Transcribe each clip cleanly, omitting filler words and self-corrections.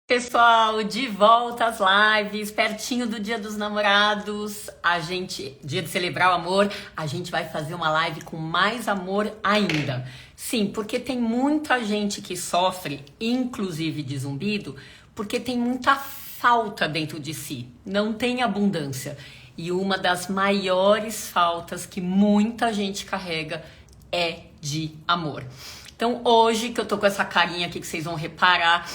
Pessoal, de volta às lives, pertinho do Dia dos Namorados, dia de celebrar o amor, a gente vai fazer uma live com mais amor ainda. Sim, porque tem muita gente que sofre, inclusive de zumbido, porque tem muita falta dentro de si, não tem abundância. E uma das maiores faltas que muita gente carrega é de amor. Então hoje que eu tô com essa carinha aqui que vocês vão reparar,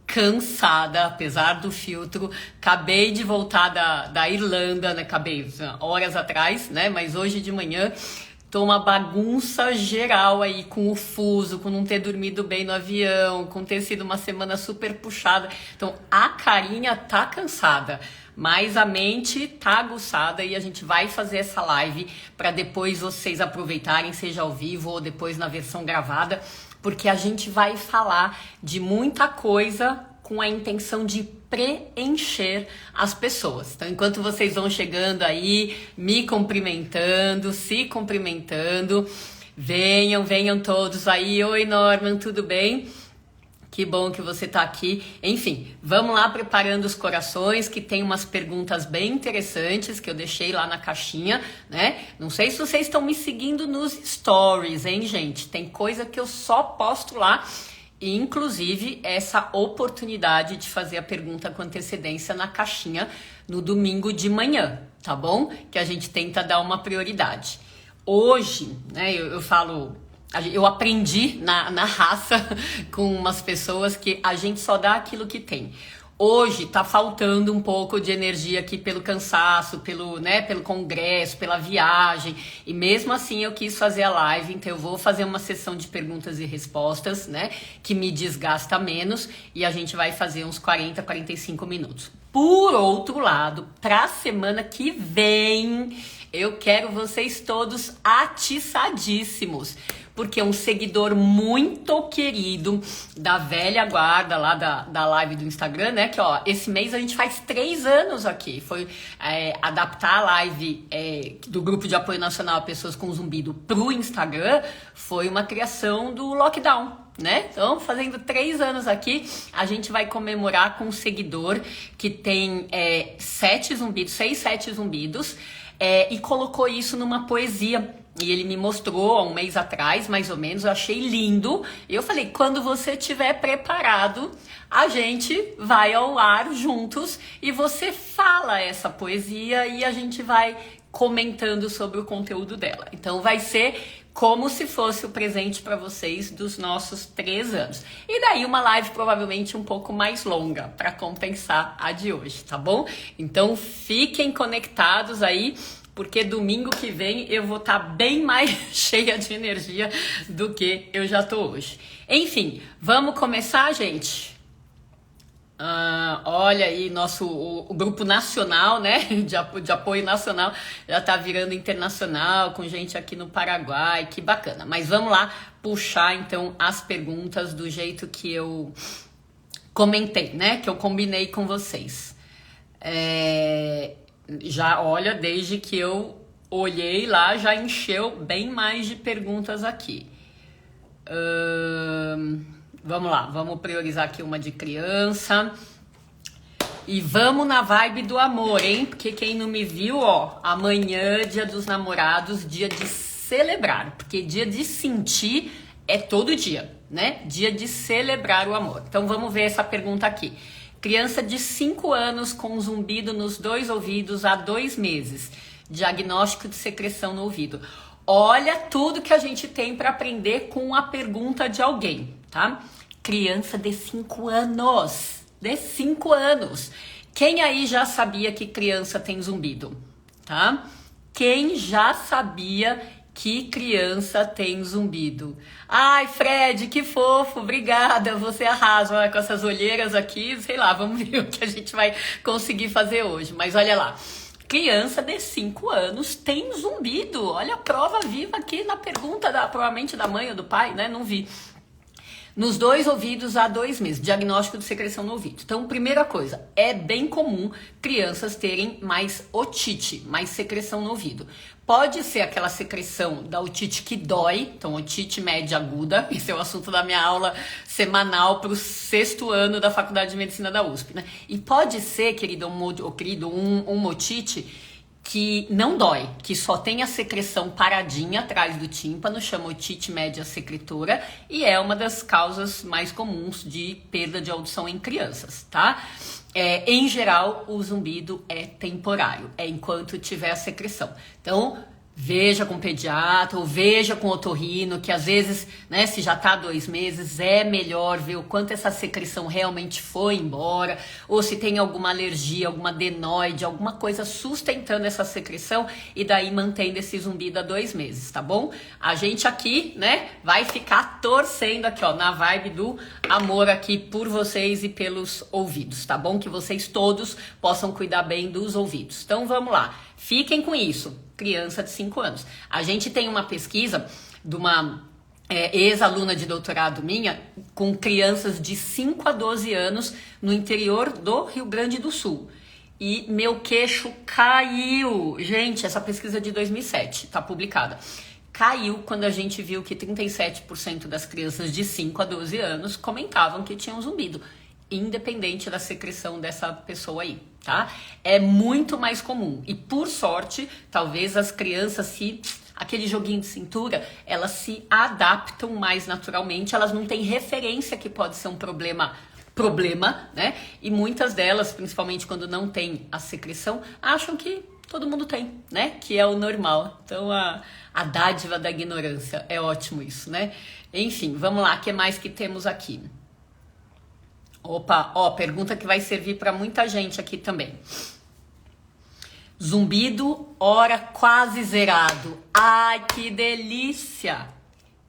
cansada, apesar do filtro, acabei de voltar da Irlanda, né, acabei horas atrás, né, mas hoje de manhã tô uma bagunça geral aí com o fuso, com não ter dormido bem no avião, com ter sido uma semana super puxada, então a carinha tá cansada, mas a mente tá aguçada e a gente vai fazer essa live para depois vocês aproveitarem, seja ao vivo ou depois na versão gravada, porque a gente vai falar de muita coisa com a intenção de preencher as pessoas. Então, enquanto vocês vão chegando aí, me cumprimentando, se cumprimentando, venham todos aí. Oi, Norman, tudo bem? Que bom que você tá aqui. Enfim, vamos lá preparando os corações, que tem umas perguntas bem interessantes que eu deixei lá na caixinha, né? Não sei se vocês estão me seguindo nos stories, hein, gente? Tem coisa que eu só posto lá, e inclusive essa oportunidade de fazer a pergunta com antecedência na caixinha no domingo de manhã, tá bom? Que a gente tenta dar uma prioridade. Hoje, né, eu falo... Eu aprendi na raça com umas pessoas que a gente só dá aquilo que tem. Hoje tá faltando um pouco de energia aqui pelo cansaço, pelo congresso, pela viagem. E mesmo assim eu quis fazer a live, então eu vou fazer uma sessão de perguntas e respostas, né? Que me desgasta menos e a gente vai fazer uns 40, 45 minutos. Por outro lado, pra semana que vem, eu quero vocês todos atiçadíssimos. Porque um seguidor muito querido da velha guarda lá da live do Instagram, né? Que ó, esse mês a gente faz 3 anos aqui. Foi adaptar a live do Grupo de Apoio Nacional a Pessoas com Zumbido pro Instagram. Foi uma criação do lockdown, né? Então, fazendo 3 anos aqui, a gente vai comemorar com um seguidor que tem 6, 7 zumbidos. E colocou isso numa poesia. E ele me mostrou há um mês atrás, mais ou menos, eu achei lindo. E eu falei, quando você estiver preparado, a gente vai ao ar juntos e você fala essa poesia e a gente vai comentando sobre o conteúdo dela. Então vai ser como se fosse o presente para vocês dos nossos 3 anos. E daí uma live provavelmente um pouco mais longa para compensar a de hoje, tá bom? Então fiquem conectados aí, porque domingo que vem eu vou estar bem mais cheia de energia do que eu já tô hoje. Enfim, vamos começar, gente? Olha aí, o grupo nacional, né, de apoio nacional, já tá virando internacional, com gente aqui no Paraguai, que bacana. Mas vamos lá puxar, então, as perguntas do jeito que eu comentei, né, que eu combinei com vocês. Já, olha, desde que eu olhei lá, já encheu bem mais de perguntas aqui. Vamos lá, vamos priorizar aqui uma de criança. E vamos na vibe do amor, hein? Porque quem não me viu, ó, amanhã, Dia dos Namorados, dia de celebrar. Porque dia de sentir é todo dia, né? Dia de celebrar o amor. Então vamos ver essa pergunta aqui. Criança de 5 anos com zumbido nos 2 ouvidos há 2 meses. Diagnóstico de secreção no ouvido. Olha tudo que a gente tem para aprender com a pergunta de alguém, tá? Criança de 5 anos. De 5 anos. Quem aí já sabia que criança tem zumbido? Tá? Quem já sabia que criança tem zumbido? Ai, Fred, que fofo, obrigada, você arrasa. Olha, com essas olheiras aqui, sei lá, vamos ver o que a gente vai conseguir fazer hoje. Mas olha lá, criança de 5 anos tem zumbido. Olha a prova viva aqui na pergunta, provavelmente da mãe ou do pai, né? Não vi. Nos 2 ouvidos há 2 meses, diagnóstico de secreção no ouvido. Então, primeira coisa, é bem comum crianças terem mais otite, mais secreção no ouvido. Pode ser aquela secreção da otite que dói, então otite média aguda, esse é o assunto da minha aula semanal para o 6º ano da Faculdade de Medicina da USP, né? E pode ser, querido, uma otite que não dói, que só tem a secreção paradinha atrás do tímpano, chama otite média secretora, e é uma das causas mais comuns de perda de audição em crianças, tá? Em geral, o zumbido é temporário, é enquanto tiver a secreção. Então, veja com o pediatra ou veja com o otorrino, que às vezes, né, se já tá há 2 meses, é melhor ver o quanto essa secreção realmente foi embora, ou se tem alguma alergia, alguma adenoide, alguma coisa sustentando essa secreção e daí mantendo esse zumbido há 2 meses, tá bom? A gente aqui, né, vai ficar torcendo aqui, ó, na vibe do amor aqui por vocês e pelos ouvidos, tá bom? Que vocês todos possam cuidar bem dos ouvidos. Então, vamos lá. Fiquem com isso. Criança de 5 anos. A gente tem uma pesquisa de uma ex-aluna de doutorado minha com crianças de 5 a 12 anos no interior do Rio Grande do Sul. E meu queixo caiu. Gente, essa pesquisa é de 2007, tá publicada. Caiu quando a gente viu que 37% das crianças de 5 a 12 anos comentavam que tinham zumbido, independente da secreção dessa pessoa aí, tá? É muito mais comum. E por sorte, talvez as crianças aquele joguinho de cintura, elas se adaptam mais naturalmente, elas não têm referência que pode ser um problema, né? E muitas delas, principalmente quando não tem a secreção, acham que todo mundo tem, né? Que é o normal. Então, a dádiva da ignorância, é ótimo isso, né? Enfim, vamos lá, o que mais que temos aqui? Opa, ó, pergunta que vai servir para muita gente aqui também. Zumbido, hora quase zerado. Ai, que delícia!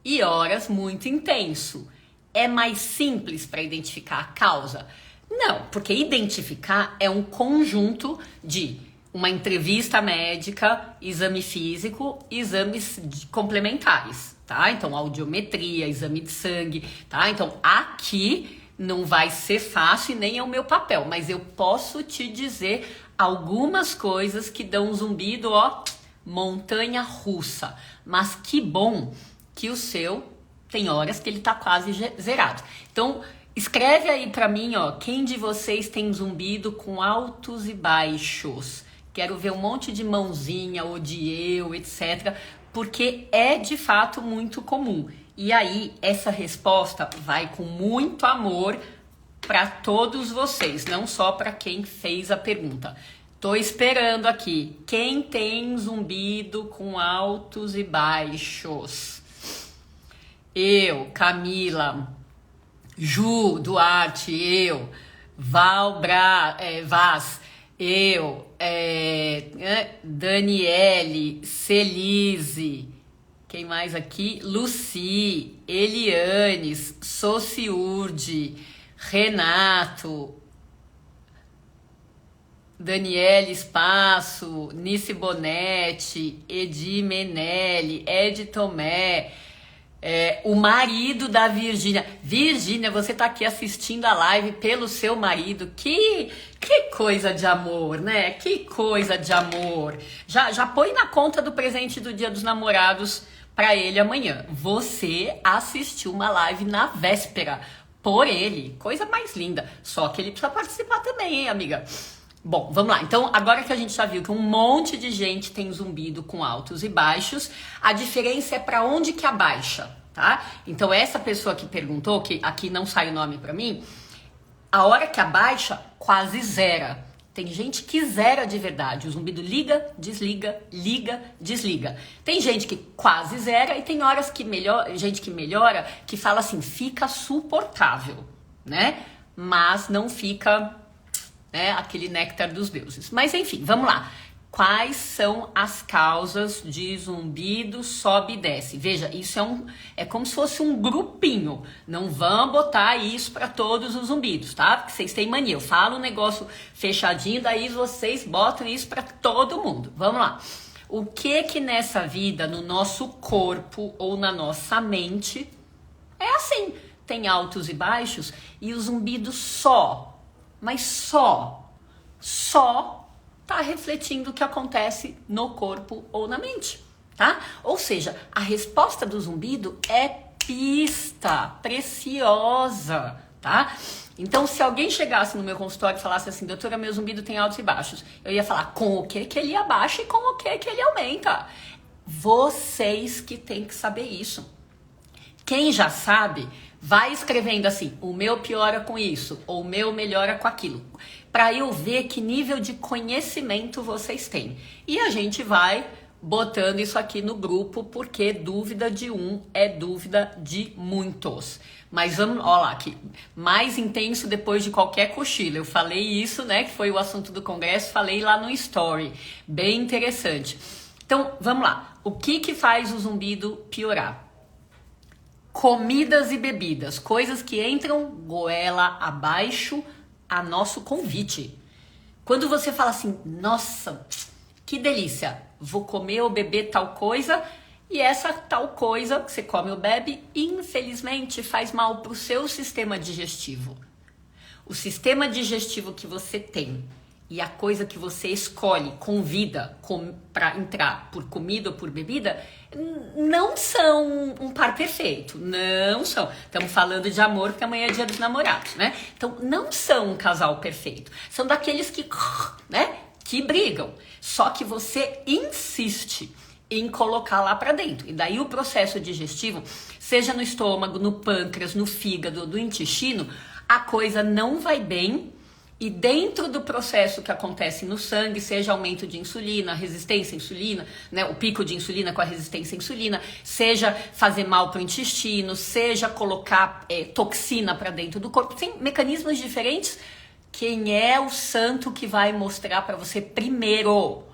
E horas muito intenso. É mais simples para identificar a causa? Não, porque identificar é um conjunto de uma entrevista médica, exame físico, exames complementares, tá? Então, audiometria, exame de sangue, tá? Então, aqui não vai ser fácil e nem é o meu papel, mas eu posso te dizer algumas coisas que dão um zumbido, ó, montanha russa. Mas que bom que o seu tem horas que ele tá quase zerado. Então, escreve aí pra mim, ó, quem de vocês tem zumbido com altos e baixos? Quero ver um monte de mãozinha ou de eu, etc. Porque é de fato muito comum. E aí, essa resposta vai com muito amor para todos vocês, não só para quem fez a pergunta. Tô esperando aqui. Quem tem zumbido com altos e baixos? Eu, Camila, Ju, Duarte, eu, Vaz, eu, Daniele, Celise, quem mais aqui? Luci, Elianes, Sociurde, Renato, Daniele Espaço, Nice Bonetti, Edi Menelli, Ed Tomé, o marido da Virgínia. Virgínia, você tá aqui assistindo a live pelo seu marido. Que coisa de amor, né? Que coisa de amor. Já põe na conta do presente do Dia dos Namorados para ele amanhã. Você assistiu uma live na véspera por ele. Coisa mais linda. Só que ele precisa participar também, hein, amiga? Bom, vamos lá. Então, agora que a gente já viu que um monte de gente tem zumbido com altos e baixos, a diferença é para onde que abaixa, tá? Então, essa pessoa que perguntou, que aqui não sai o nome para mim, a hora que abaixa, quase zera. Tem gente que zera de verdade. O zumbido liga, desliga, liga, desliga. Tem gente que quase zera e tem horas que gente que melhora, que fala assim, fica suportável, né? Mas não fica aquele néctar dos deuses. Mas enfim, vamos lá. Quais são as causas de zumbido sobe e desce? Veja, isso é como se fosse um grupinho. Não vão botar isso para todos os zumbidos, tá? Porque vocês têm mania. Eu falo um negócio fechadinho, daí vocês botam isso para todo mundo. Vamos lá. O que nessa vida, no nosso corpo ou na nossa mente, é assim. tem altos e baixos e o zumbido mas só tá refletindo o que acontece no corpo ou na mente, tá? Ou seja, a resposta do zumbido é pista preciosa, tá? Então, se alguém chegasse no meu consultório e falasse assim, doutora, meu zumbido tem altos e baixos, eu ia falar com o que ele abaixa e com o que ele aumenta. Vocês que têm que saber isso. Quem já sabe, vai escrevendo assim, o meu piora com isso, ou o meu melhora com aquilo, para eu ver que nível de conhecimento vocês têm. E a gente vai botando isso aqui no grupo, porque dúvida de um é dúvida de muitos. Mas vamos, ó lá, aqui, mais intenso depois de qualquer cochilo. Eu falei isso, né, que foi o assunto do congresso, falei lá no story, bem interessante. Então, vamos lá, o que faz o zumbido piorar? Comidas e bebidas, coisas que entram goela abaixo a nosso convite. Quando você fala assim, nossa, que delícia, vou comer ou beber tal coisa, e essa tal coisa que você come ou bebe, infelizmente, faz mal para o seu sistema digestivo. O sistema digestivo que você tem e a coisa que você escolhe, convida para entrar por comida ou por bebida, não são um par perfeito, não são. Estamos falando de amor porque amanhã é dia dos namorados, né? Então, não são um casal perfeito. São daqueles que, né, que brigam. Só que você insiste em colocar lá para dentro. E daí o processo digestivo, seja no estômago, no pâncreas, no fígado, no intestino, a coisa não vai bem. E dentro do processo que acontece no sangue, seja aumento de insulina, resistência à insulina, né, o pico de insulina com a resistência à insulina, seja fazer mal para o intestino, seja colocar toxina para dentro do corpo, tem mecanismos diferentes. Quem é o santo que vai mostrar para você primeiro,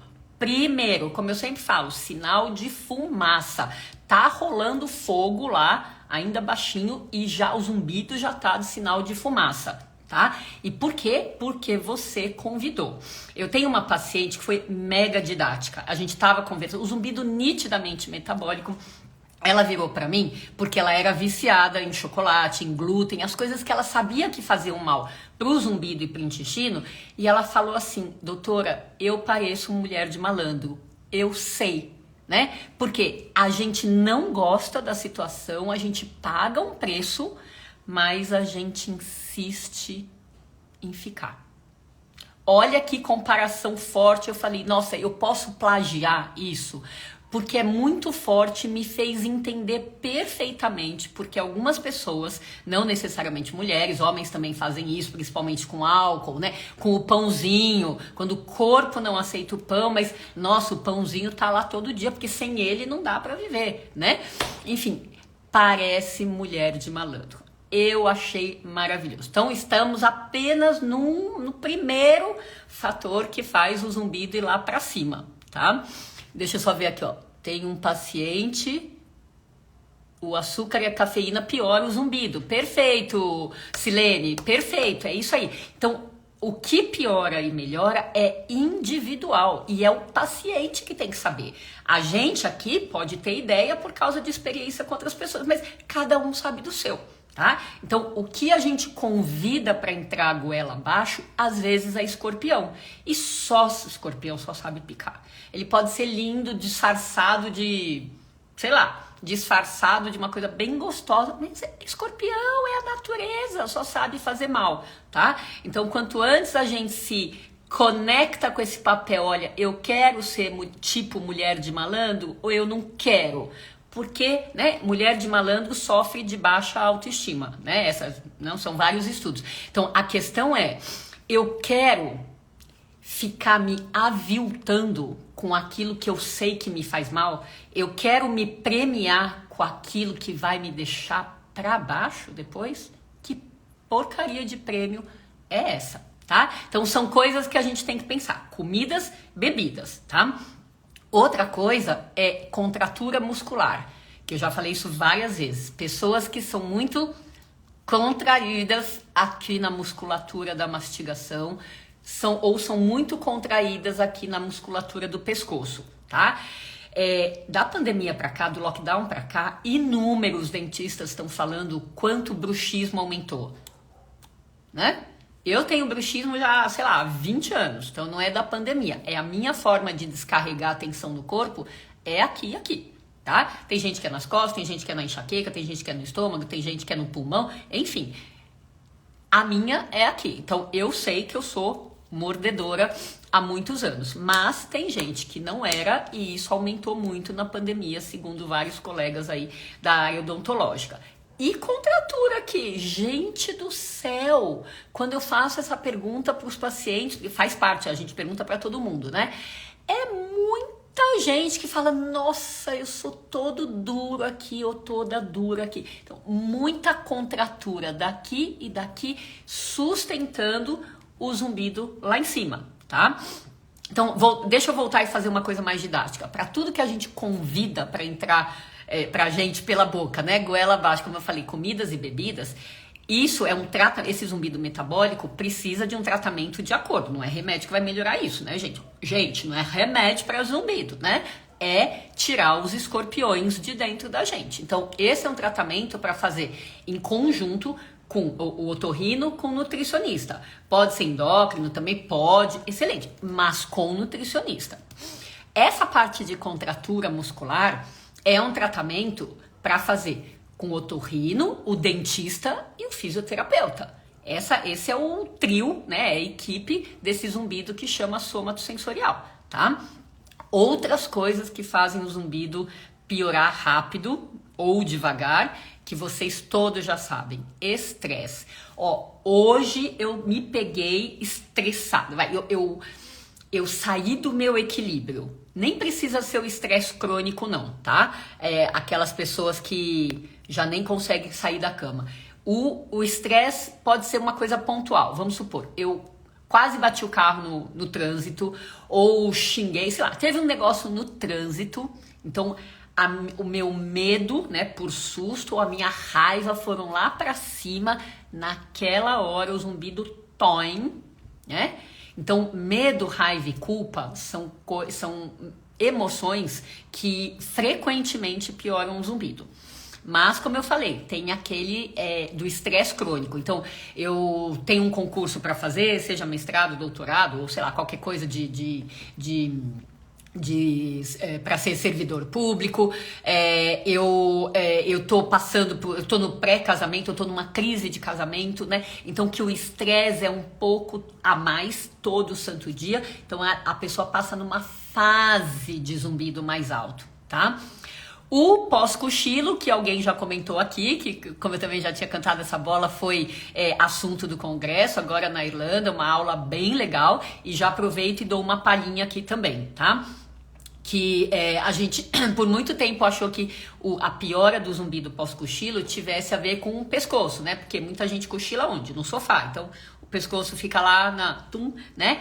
como eu sempre falo, sinal de fumaça. Tá rolando fogo lá, ainda baixinho, e já o zumbido já tá de sinal de fumaça. Tá? E por quê? Porque você convidou. Eu tenho uma paciente que foi mega didática. A gente tava conversando, o zumbido nitidamente metabólico. Ela virou pra mim porque ela era viciada em chocolate, em glúten, as coisas que ela sabia que faziam mal pro zumbido e pro intestino. E ela falou assim, doutora, eu pareço mulher de malandro. Eu sei, né? Porque a gente não gosta da situação, a gente paga um preço, mas a gente insiste em ficar. Olha que comparação forte. Eu falei, nossa, eu posso plagiar isso? Porque é muito forte, me fez entender perfeitamente, porque algumas pessoas, não necessariamente mulheres, homens também fazem isso, principalmente com álcool, né? Com o pãozinho, quando o corpo não aceita o pão, mas, nossa, o pãozinho tá lá todo dia, porque sem ele não dá pra viver, né? Enfim, parece mulher de malandro. Eu achei maravilhoso. Então, estamos apenas no primeiro fator que faz o zumbido ir lá pra cima, tá? Deixa eu só ver aqui, ó. Tem um paciente, o açúcar e a cafeína pioram o zumbido. Perfeito, Silene, perfeito, é isso aí. Então, o que piora e melhora é individual e é o paciente que tem que saber. A gente aqui pode ter ideia por causa de experiência com outras pessoas, mas cada um sabe do seu. Tá? Então, o que a gente convida para entrar a goela abaixo, às vezes é escorpião. E só escorpião só sabe picar. Ele pode ser lindo, disfarçado de, sei lá, disfarçado de uma coisa bem gostosa, mas escorpião é a natureza, só sabe fazer mal, tá? Então, quanto antes a gente se conecta com esse papel, olha, eu quero ser tipo mulher de malandro ou eu não quero. Porque, né, mulher de malandro sofre de baixa autoestima, né? Essas não são vários estudos. Então, a questão é, eu quero ficar me aviltando com aquilo que eu sei que me faz mal? Eu quero me premiar com aquilo que vai me deixar pra baixo depois? Que porcaria de prêmio é essa, tá? Então, são coisas que a gente tem que pensar. Comidas, bebidas, tá? Outra coisa é contratura muscular, que eu já falei isso várias vezes. Pessoas que são muito contraídas aqui na musculatura da mastigação, são muito contraídas aqui na musculatura do pescoço, tá? Da pandemia para cá, do lockdown para cá, inúmeros dentistas estão falando o quanto o bruxismo aumentou, né? Eu tenho bruxismo já, sei lá, há 20 anos, então não é da pandemia, é a minha forma de descarregar a tensão no corpo, é aqui, tá? Tem gente que é nas costas, tem gente que é na enxaqueca, tem gente que é no estômago, tem gente que é no pulmão, enfim. A minha é aqui, então eu sei que eu sou mordedora há muitos anos, mas tem gente que não era e isso aumentou muito na pandemia, segundo vários colegas aí da área odontológica. E contratura aqui, gente do céu, quando eu faço essa pergunta para os pacientes, faz parte, a gente pergunta para todo mundo, né? É muita gente que fala, nossa, eu sou todo duro aqui, ou toda dura aqui. Então, muita contratura daqui e daqui, sustentando o zumbido lá em cima, tá? Então, deixa eu voltar e fazer uma coisa mais didática. Para tudo que a gente convida para entrar pra gente pela boca, né? Goela abaixo, como eu falei, comidas e bebidas. Isso é esse zumbido metabólico precisa de um tratamento de acordo. Não é remédio que vai melhorar isso, né, gente? Gente, não é remédio para zumbido, né? É tirar os escorpiões de dentro da gente. Então, esse é um tratamento para fazer em conjunto com o otorrino, com o nutricionista. Pode ser endócrino, também pode, excelente, mas com o nutricionista. Essa parte de contratura muscular é um tratamento para fazer com o otorrino, o dentista e o fisioterapeuta. Esse é o trio, né, a equipe desse zumbido que chama somatosensorial, tá? Outras coisas que fazem o zumbido piorar rápido ou devagar, que vocês todos já sabem. Estresse. Hoje eu me peguei estressado. Eu saí do meu equilíbrio. Nem precisa ser o estresse crônico, não, tá? Aquelas pessoas que já nem conseguem sair da cama. O estresse pode ser uma coisa pontual. Vamos supor, eu quase bati o carro no trânsito, ou xinguei, sei lá, teve um negócio no trânsito, então o meu medo, né, por susto, ou a minha raiva foram lá pra cima, naquela hora o zumbido toim, né? Então, medo, raiva e culpa são emoções que frequentemente pioram o zumbido. Mas, como eu falei, tem aquele do estresse crônico. Então, eu tenho um concurso para fazer, seja mestrado, doutorado, ou sei lá, qualquer coisa para ser servidor público, eu tô passando eu tô no pré-casamento, eu tô numa crise de casamento, né? Então que o estresse é um pouco a mais todo santo dia, então a pessoa passa numa fase de zumbido mais alto, tá? O pós-cochilo, que alguém já comentou aqui, que como eu também já tinha cantado essa bola, foi assunto do congresso, agora na Irlanda, uma aula bem legal, e já aproveito e dou uma palhinha aqui também, tá? Que a gente, por muito tempo, achou que a piora do zumbido pós-cochilo tivesse a ver com o pescoço, né? Porque muita gente cochila onde? No sofá. Então, o pescoço fica lá, né?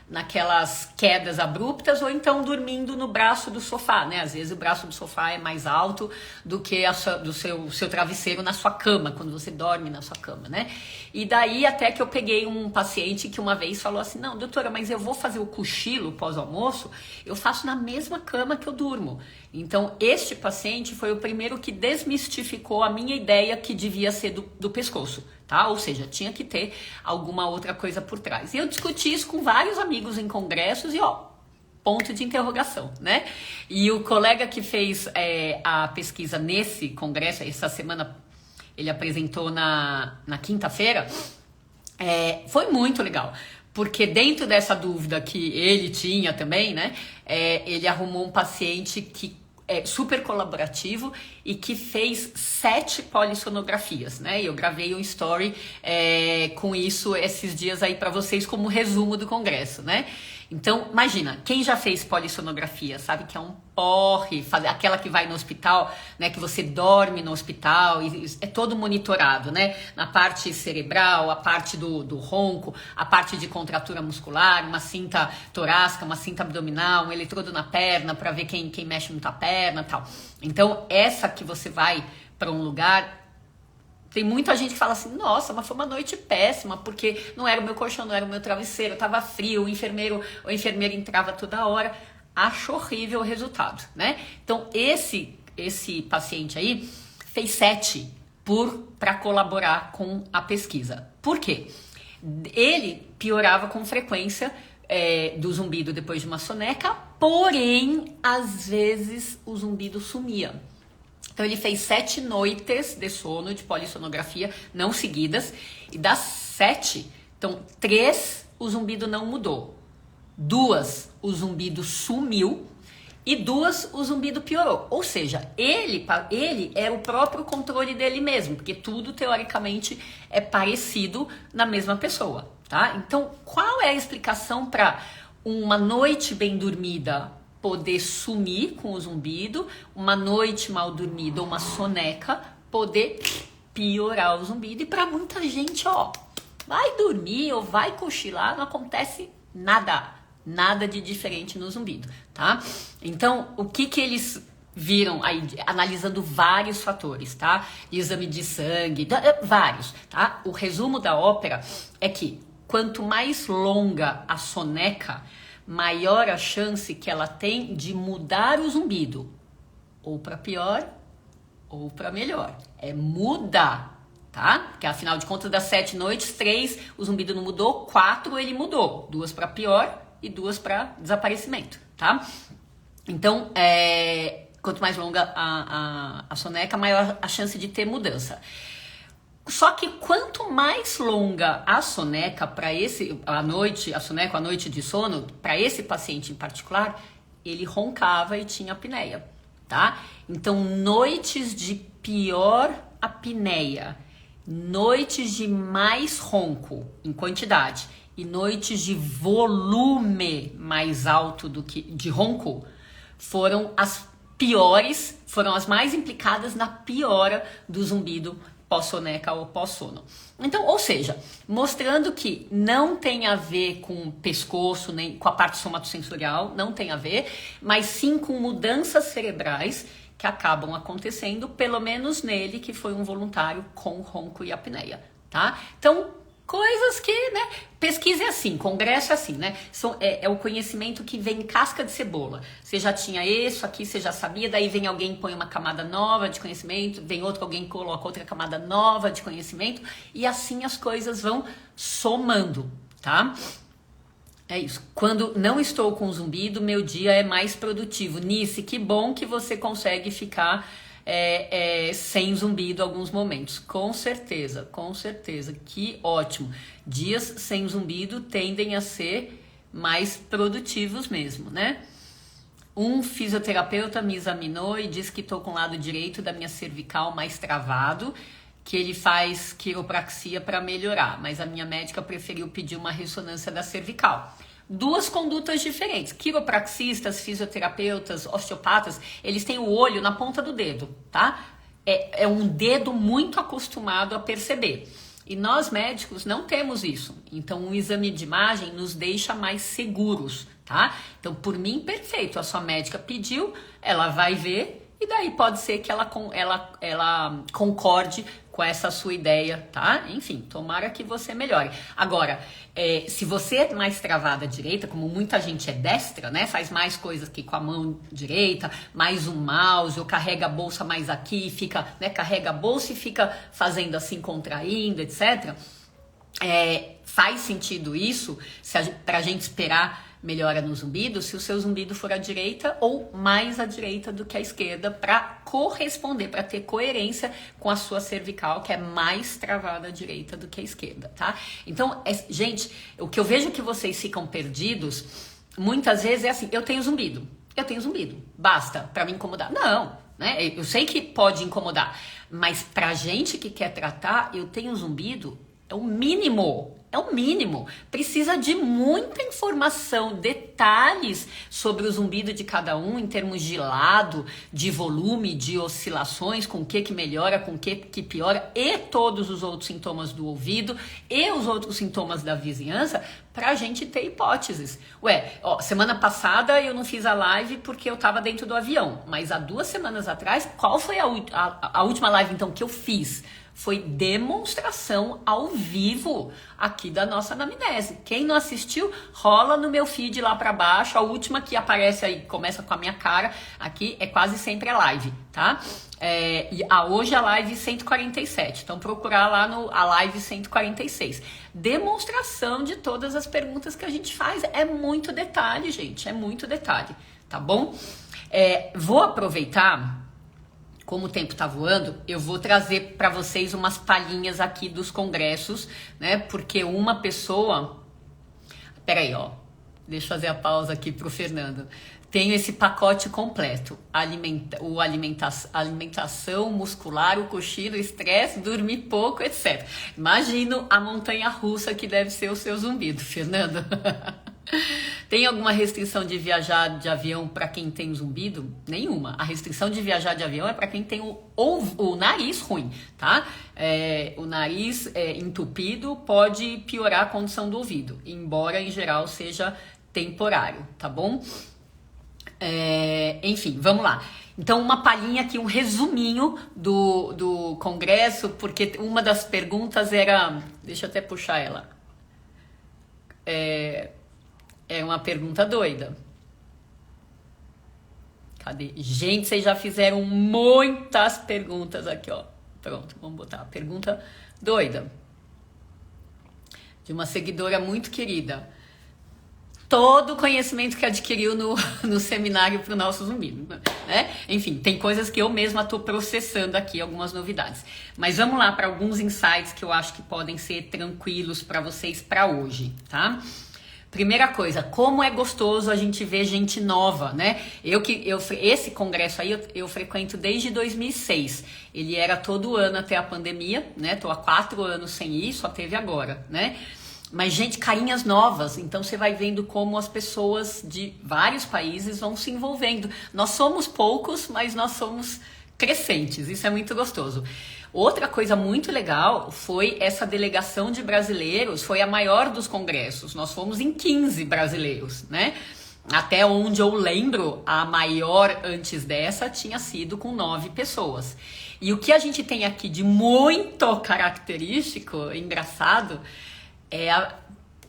Naquelas quedas abruptas, ou então dormindo no braço do sofá, né? Às vezes o braço do sofá é mais alto do que do seu travesseiro na sua cama, quando você dorme na sua cama, né? E daí até que eu peguei um paciente que uma vez falou assim, não, doutora, mas eu vou fazer o cochilo pós-almoço, eu faço na mesma cama que eu durmo. Então, este paciente foi o primeiro que desmistificou a minha ideia que devia ser do pescoço, tá? Ou seja, tinha que ter alguma outra coisa por trás. E eu discuti isso com vários amigos em congressos e, ponto de interrogação, né? E o colega que fez a pesquisa nesse congresso, essa semana ele apresentou na quinta-feira, foi muito legal. Porque dentro dessa dúvida que ele tinha também, né? Ele arrumou um paciente que super colaborativo e que fez 7 polissonografias, né? E eu gravei um story com isso esses dias aí para vocês como resumo do congresso, né? Então, imagina, quem já fez polissonografia sabe que é um porre, aquela que vai no hospital, né, que você dorme no hospital e é todo monitorado, né, na parte cerebral, a parte do ronco, a parte de contratura muscular, uma cinta torácica, uma cinta abdominal, um eletrodo na perna para ver quem mexe muito a perna e tal. Então, essa que você vai para um lugar... Tem muita gente que fala assim, nossa, mas foi uma noite péssima, porque não era o meu colchão, não era o meu travesseiro, tava frio, o enfermeiro entrava toda hora. acho horrível o resultado, né? Então, esse paciente aí fez 7 para colaborar com a pesquisa. Por quê? Ele piorava com frequência do zumbido depois de uma soneca, porém, às vezes o zumbido sumia. Então ele fez 7 noites de sono, de polissonografia, não seguidas, e das 7, então 3 o zumbido não mudou, 2 o zumbido sumiu e 2 o zumbido piorou. Ou seja, ele é o próprio controle dele mesmo, porque tudo teoricamente é parecido na mesma pessoa, tá? Então, qual é a explicação para uma noite bem dormida poder sumir com o zumbido, uma noite mal dormida ou uma soneca poder piorar o zumbido? E para muita gente, ó, vai dormir ou vai cochilar, não acontece nada de diferente no zumbido, tá? Então, o que eles viram aí, analisando vários fatores, tá? Exame de sangue, vários, tá? O resumo da ópera é que quanto mais longa a soneca, maior a chance que ela tem de mudar o zumbido, ou para pior ou para melhor. É mudar, tá? Porque afinal de contas, das 7 noites, 3 o zumbido não mudou, 4 ele mudou, 2 para pior e 2 para desaparecimento, tá? Então, quanto mais longa a soneca, maior a chance de ter mudança. Só que quanto mais longa a soneca a noite de sono, para esse paciente em particular, ele roncava e tinha apneia, tá? Então, noites de pior apneia, noites de mais ronco em quantidade e noites de volume mais alto do que de ronco foram as piores, foram as mais implicadas na piora do zumbido pós-soneca ou pós-sono. Então, ou seja, mostrando que não tem a ver com o pescoço, nem com a parte somatosensorial, não tem a ver, mas sim com mudanças cerebrais que acabam acontecendo, pelo menos nele, que foi um voluntário com ronco e apneia, tá? Então, coisas que, né, pesquisa é assim, congresso é assim, né, é o conhecimento que vem em casca de cebola, você já tinha isso aqui, você já sabia, daí vem alguém e põe uma camada nova de conhecimento, vem alguém e coloca outra camada nova de conhecimento, e assim as coisas vão somando, tá? É isso. Quando não estou com zumbido, meu dia é mais produtivo. Nice, que bom que você consegue ficar sem zumbido alguns momentos. Com certeza. Que ótimo. Dias sem zumbido tendem a ser mais produtivos mesmo, né? Um fisioterapeuta me examinou e disse que estou com o lado direito da minha cervical mais travado, que ele faz quiropraxia para melhorar, mas a minha médica preferiu pedir uma ressonância da cervical. 2 condutas diferentes. Quiropraxistas, fisioterapeutas, osteopatas, eles têm o olho na ponta do dedo, tá? É um dedo muito acostumado a perceber. E nós médicos não temos isso. Então, um exame de imagem nos deixa mais seguros, tá? Então, por mim, perfeito. A sua médica pediu, ela vai ver, e daí pode ser que ela concorde com essa sua ideia, tá? Enfim, tomara que você melhore. Agora, se você é mais travada à direita, como muita gente é destra, né? Faz mais coisas que com a mão direita, mais um mouse, ou carrega a bolsa mais aqui, fica, né? Carrega a bolsa e fica fazendo assim, contraindo, etc. Faz sentido isso, pra gente esperar melhora no zumbido, se o seu zumbido for à direita ou mais à direita do que à esquerda, para corresponder, para ter coerência com a sua cervical, que é mais travada à direita do que à esquerda, tá? Então, gente, o que eu vejo que vocês ficam perdidos, muitas vezes é assim, eu tenho zumbido, basta para me incomodar. Não, né? Eu sei que pode incomodar, mas pra gente que quer tratar, eu tenho zumbido, é o mínimo. Precisa de muita informação, detalhes sobre o zumbido de cada um, em termos de lado, de volume, de oscilações, com o que melhora, com o que piora, e todos os outros sintomas do ouvido, e os outros sintomas da vizinhança, pra gente ter hipóteses. Semana passada eu não fiz a live porque eu tava dentro do avião, mas há 2 semanas atrás, qual foi a última live então que eu fiz? foi demonstração ao vivo aqui da nossa anamnese. Quem não assistiu, rola no meu feed lá pra baixo. A última que aparece aí, começa com a minha cara, aqui é quase sempre a live, tá? Hoje a live 147, então procurar lá a live 146. Demonstração de todas as perguntas que a gente faz. É muito detalhe, gente, é muito detalhe, tá bom? Vou aproveitar, como o tempo tá voando, eu vou trazer para vocês umas palhinhas aqui dos congressos, né? Porque uma pessoa... Peraí, ó. Deixa eu fazer a pausa aqui pro Fernando. Tenho esse pacote completo. Alimentação muscular, o cochilo, o estresse, dormir pouco, etc. Imagino a montanha-russa que deve ser o seu zumbido, Fernando. Tem alguma restrição de viajar de avião para quem tem zumbido? Nenhuma. A restrição de viajar de avião é para quem tem o nariz ruim, tá? O nariz entupido pode piorar a condição do ouvido, embora em geral seja temporário, tá bom? Enfim, vamos lá. Então, uma palhinha aqui, um resuminho do congresso, porque uma das perguntas era... Deixa eu até puxar ela. É uma pergunta doida. Cadê? Gente, vocês já fizeram muitas perguntas aqui, ó. Pronto, vamos botar a pergunta doida. De uma seguidora muito querida. Todo o conhecimento que adquiriu no seminário para o nosso zumbido, né? Enfim, tem coisas que eu mesma estou processando aqui, algumas novidades. Mas vamos lá para alguns insights que eu acho que podem ser tranquilos para vocês para hoje, tá? Primeira coisa, como é gostoso a gente ver gente nova, né? Esse congresso aí eu frequento desde 2006. Ele era todo ano até a pandemia, né? Tô há 4 anos sem ir, só teve agora, né? Mas, gente, carinhas novas. Então, você vai vendo como as pessoas de vários países vão se envolvendo. Nós somos poucos, mas nós somos crescentes. Isso é muito gostoso. Outra coisa muito legal foi essa delegação de brasileiros, foi a maior dos congressos. Nós fomos em 15 brasileiros, né? Até onde eu lembro, a maior antes dessa tinha sido com 9 pessoas. E o que a gente tem aqui de muito característico, engraçado, é a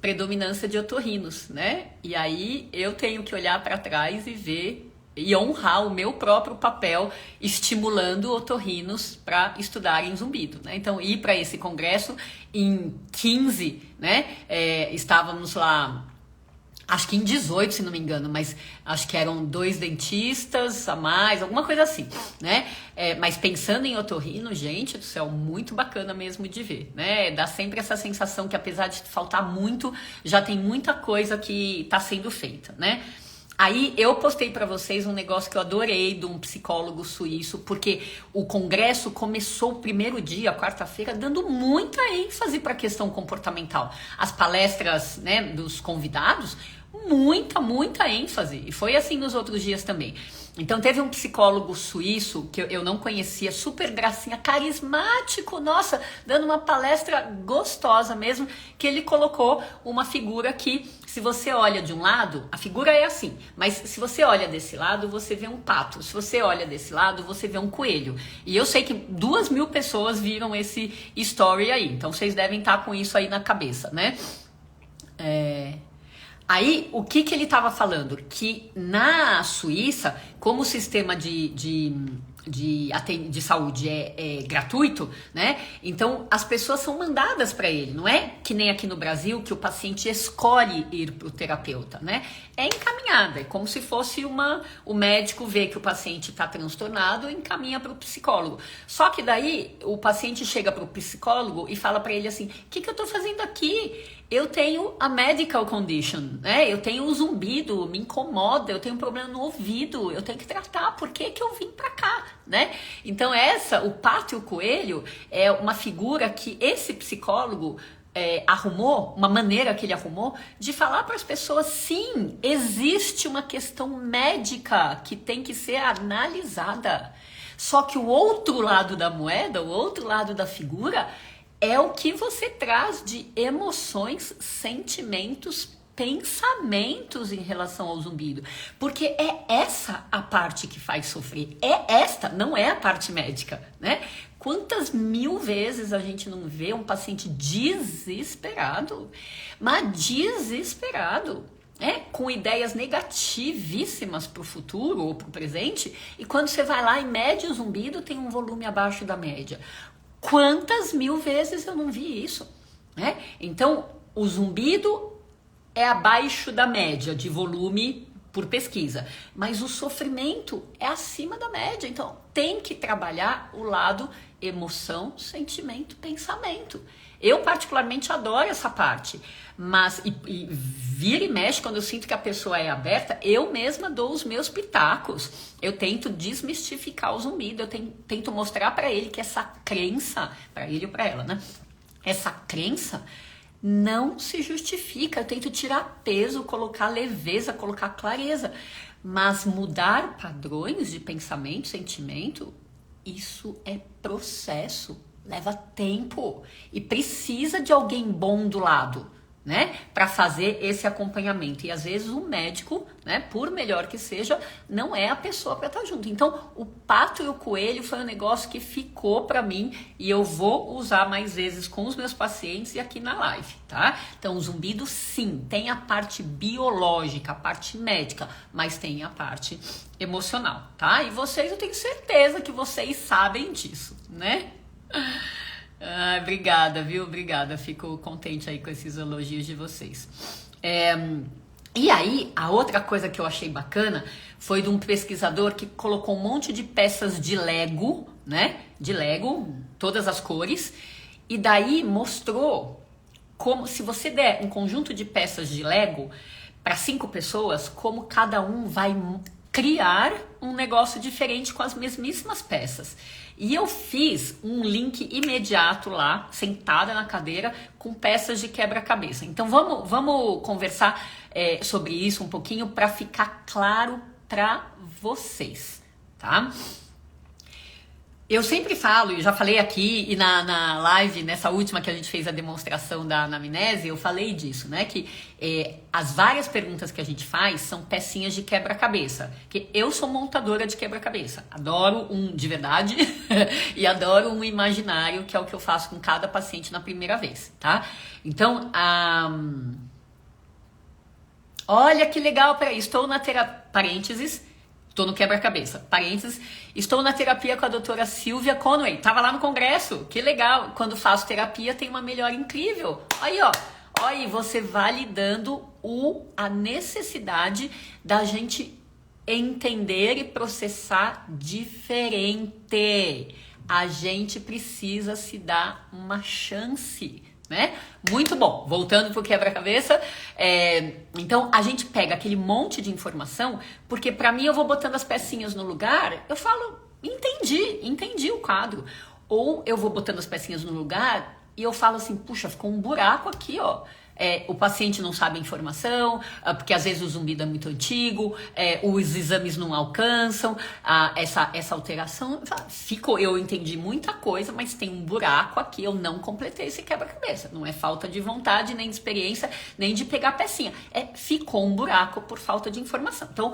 predominância de otorrinos, né? E aí eu tenho que olhar para trás e ver e honrar o meu próprio papel estimulando otorrinos para estudarem zumbido, né? Então, ir para esse congresso em 15, né? Estávamos lá, acho que em 18, se não me engano, mas acho que eram 2 dentistas a mais, alguma coisa assim, né? Mas pensando em otorrino, gente do céu, muito bacana mesmo de ver, né? Dá sempre essa sensação que apesar de faltar muito, já tem muita coisa que está sendo feita, né? Aí eu postei para vocês um negócio que eu adorei de um psicólogo suíço, porque o congresso começou o primeiro dia, quarta-feira, dando muita ênfase para a questão comportamental. As palestras, né, dos convidados, muita ênfase. E foi assim nos outros dias também. Então teve um psicólogo suíço que eu não conhecia, super gracinha, carismático, nossa, dando uma palestra gostosa mesmo, que ele colocou uma figura que, se você olha de um lado, a figura é assim, mas se você olha desse lado, você vê um pato, se você olha desse lado, você vê um coelho. E eu sei que 2.000 pessoas viram esse story aí, então vocês devem estar com isso aí na cabeça, né? Aí, o que ele estava falando? Que na Suíça, como o sistema de saúde é gratuito, né? Então, as pessoas são mandadas para ele. Não é que nem aqui no Brasil, que o paciente escolhe ir para o terapeuta, né? É encaminhada. É como se fosse o médico vê que o paciente está transtornado e encaminha para o psicólogo. Só que daí, o paciente chega para o psicólogo e fala para ele assim, o que eu estou fazendo aqui? Eu tenho a medical condition, né? Eu tenho o zumbido, me incomoda, eu tenho um problema no ouvido, eu tenho que tratar, por que eu vim pra cá, né? Então o pato e o coelho é uma figura que esse psicólogo arrumou, uma maneira que ele arrumou de falar para as pessoas, sim, existe uma questão médica que tem que ser analisada. Só que o outro lado da moeda, o outro lado da figura, é o que você traz de emoções, sentimentos, pensamentos em relação ao zumbido. Porque é essa a parte que faz sofrer. É esta, não é a parte médica, né? Quantas mil vezes a gente não vê um paciente desesperado, mas desesperado, com ideias negativíssimas para o futuro ou para o presente, e quando você vai lá e mede o zumbido, tem um volume abaixo da média. Quantas mil vezes eu não vi isso? Então, o zumbido é abaixo da média de volume por pesquisa, mas o sofrimento é acima da média. Então, tem que trabalhar o lado emoção, sentimento, pensamento. Eu particularmente adoro essa parte, mas e vira e mexe quando eu sinto que a pessoa é aberta, eu mesma dou os meus pitacos. Eu tento desmistificar o zumbido, eu tento mostrar para ele que essa crença, para ele ou para ela, né? Essa crença não se justifica. Eu tento tirar peso, colocar leveza, colocar clareza, mas mudar padrões de pensamento, sentimento, isso é processo, leva tempo e precisa de alguém bom do lado, né, para fazer esse acompanhamento. E às vezes o médico, né, por melhor que seja, não é a pessoa para estar junto. Então, o pato e o coelho foi um negócio que ficou para mim e eu vou usar mais vezes com os meus pacientes e aqui na live, tá? Então, o zumbido, sim, tem a parte biológica, a parte médica, mas tem a parte emocional, tá? E vocês, eu tenho certeza que vocês sabem disso, né? Obrigada, viu? Obrigada. Fico contente aí com esses elogios de vocês. E aí, a outra coisa que eu achei bacana foi de um pesquisador que colocou um monte de peças de Lego, né? De Lego, todas as cores. E daí mostrou como, se você der um conjunto de peças de Lego para 5 pessoas, como cada um vai criar um negócio diferente com as mesmíssimas peças. E eu fiz um link imediato lá, sentada na cadeira, com peças de quebra-cabeça. Então vamos conversar sobre isso um pouquinho para ficar claro para vocês, tá? Eu sempre falo, e já falei aqui e na live, nessa última que a gente fez a demonstração da anamnese, eu falei disso, né? Que as várias perguntas que a gente faz são pecinhas de quebra-cabeça. Que eu sou montadora de quebra-cabeça. Adoro um de verdade e adoro um imaginário, que é o que eu faço com cada paciente na primeira vez, tá? Então, olha que legal, peraí, estou na terapia, parênteses, estou no quebra-cabeça, parênteses, estou na terapia com a doutora Silvia Conway, tava lá no congresso, que legal, quando faço terapia tem uma melhora incrível, aí ó, aí você validando a necessidade da gente entender e processar diferente, a gente precisa se dar uma chance, né? Muito bom, voltando pro quebra-cabeça, então a gente pega aquele monte de informação, porque para mim eu vou botando as pecinhas no lugar, eu falo, entendi o quadro, ou eu vou botando as pecinhas no lugar e eu falo assim, puxa, ficou um buraco aqui, ó. O paciente não sabe a informação, porque às vezes o zumbido é muito antigo, os exames não alcançam, essa alteração. Eu entendi muita coisa, mas tem um buraco aqui, eu não completei esse quebra-cabeça. Não é falta de vontade, nem de experiência, nem de pegar a pecinha. Ficou um buraco por falta de informação. Então,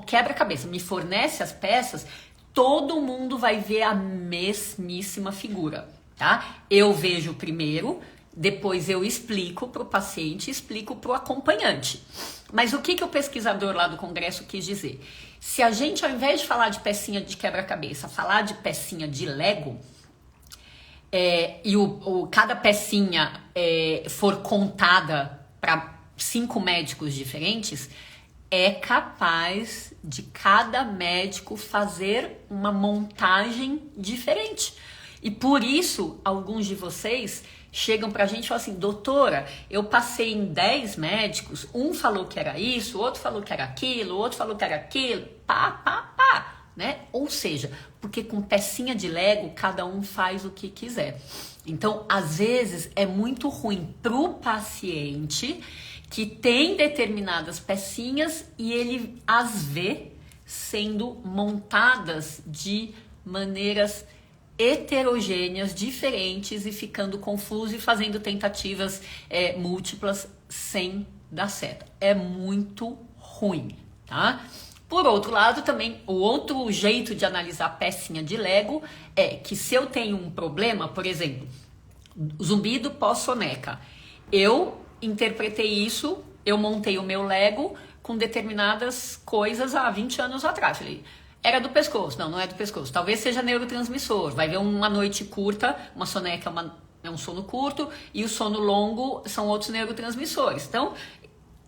quebra-cabeça, me fornece as peças, todo mundo vai ver a mesmíssima figura, tá? Eu vejo primeiro, depois eu explico para o paciente, explico para o acompanhante. Mas o que o pesquisador lá do congresso quis dizer? Se a gente, ao invés de falar de pecinha de quebra-cabeça, falar de pecinha de Lego, cada pecinha for contada para 5 médicos diferentes, é capaz de cada médico fazer uma montagem diferente. E por isso, alguns de vocês chegam pra gente e falam assim, doutora, eu passei em 10 médicos, um falou que era isso, outro falou que era aquilo, outro falou que era aquilo, né? Ou seja, porque com pecinha de Lego, cada um faz o que quiser. Então, às vezes, é muito ruim pro paciente que tem determinadas pecinhas e ele as vê sendo montadas de maneiras heterogêneas, diferentes e ficando confuso e fazendo tentativas múltiplas sem dar certo. É muito ruim, tá? Por outro lado, também, o outro jeito de analisar pecinha de Lego é que se eu tenho um problema, por exemplo, zumbido pós-soneca, eu interpretei isso, eu montei o meu Lego com determinadas coisas há 20 anos atrás. Falei, era do pescoço. Não, não é do pescoço. Talvez seja neurotransmissor. Vai ver uma noite curta, uma soneca é um sono curto, e o sono longo são outros neurotransmissores. Então,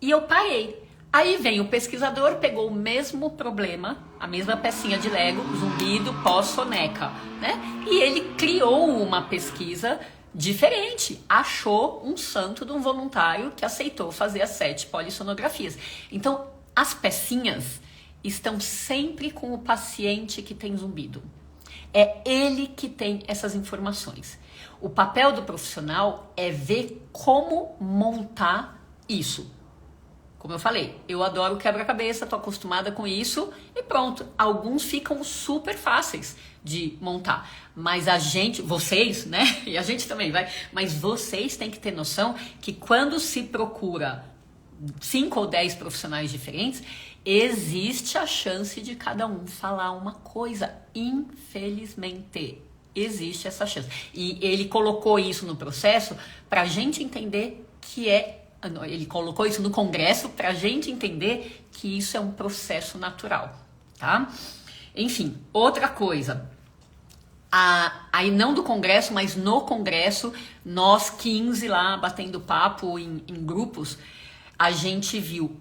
e eu parei. Aí vem o pesquisador, pegou o mesmo problema, a mesma pecinha de Lego, zumbido pós-soneca, né? E ele criou uma pesquisa diferente. Achou um santo de um voluntário que aceitou fazer as 7 polissonografias. Então, as pecinhas estão sempre com o paciente que tem zumbido. É ele que tem essas informações. O papel do profissional é ver como montar isso. Como eu falei, eu adoro quebra-cabeça, tô acostumada com isso e pronto. Alguns ficam super fáceis de montar, mas a gente, vocês, né? E a gente também vai, mas vocês têm que ter noção que quando se procura 5 ou 10 profissionais diferentes, existe a chance de cada um falar uma coisa, infelizmente. Existe essa chance. E ele colocou isso no processo para a gente entender que ele colocou isso no congresso para a gente entender que isso é um processo natural, tá? Enfim, outra coisa. Aí não do congresso, mas no congresso, nós 15 lá batendo papo em grupos, a gente viu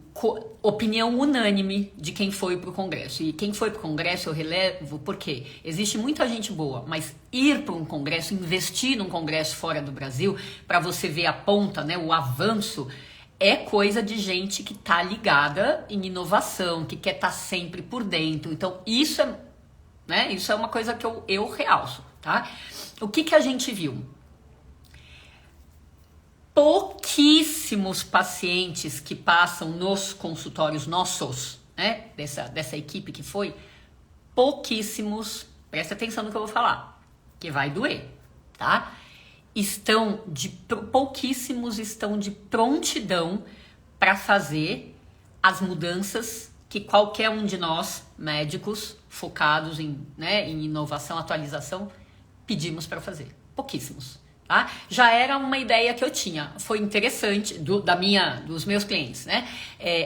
opinião unânime de quem foi pro congresso. E quem foi pro congresso eu relevo porque existe muita gente boa, mas ir para um congresso, investir num congresso fora do Brasil, para você ver a ponta, né, o avanço, é coisa de gente que tá ligada em inovação, que quer estar sempre por dentro. Então isso é uma coisa que eu realço, tá? O que a gente viu? Pouquíssimos pacientes que passam nos consultórios nossos, né, dessa equipe que foi, pouquíssimos, presta atenção no que eu vou falar, que vai doer, tá? Pouquíssimos estão de prontidão para fazer as mudanças que qualquer um de nós, médicos, focados em inovação, atualização, pedimos para fazer. Pouquíssimos. Tá? Já era uma ideia que eu tinha, foi interessante, dos meus clientes, né?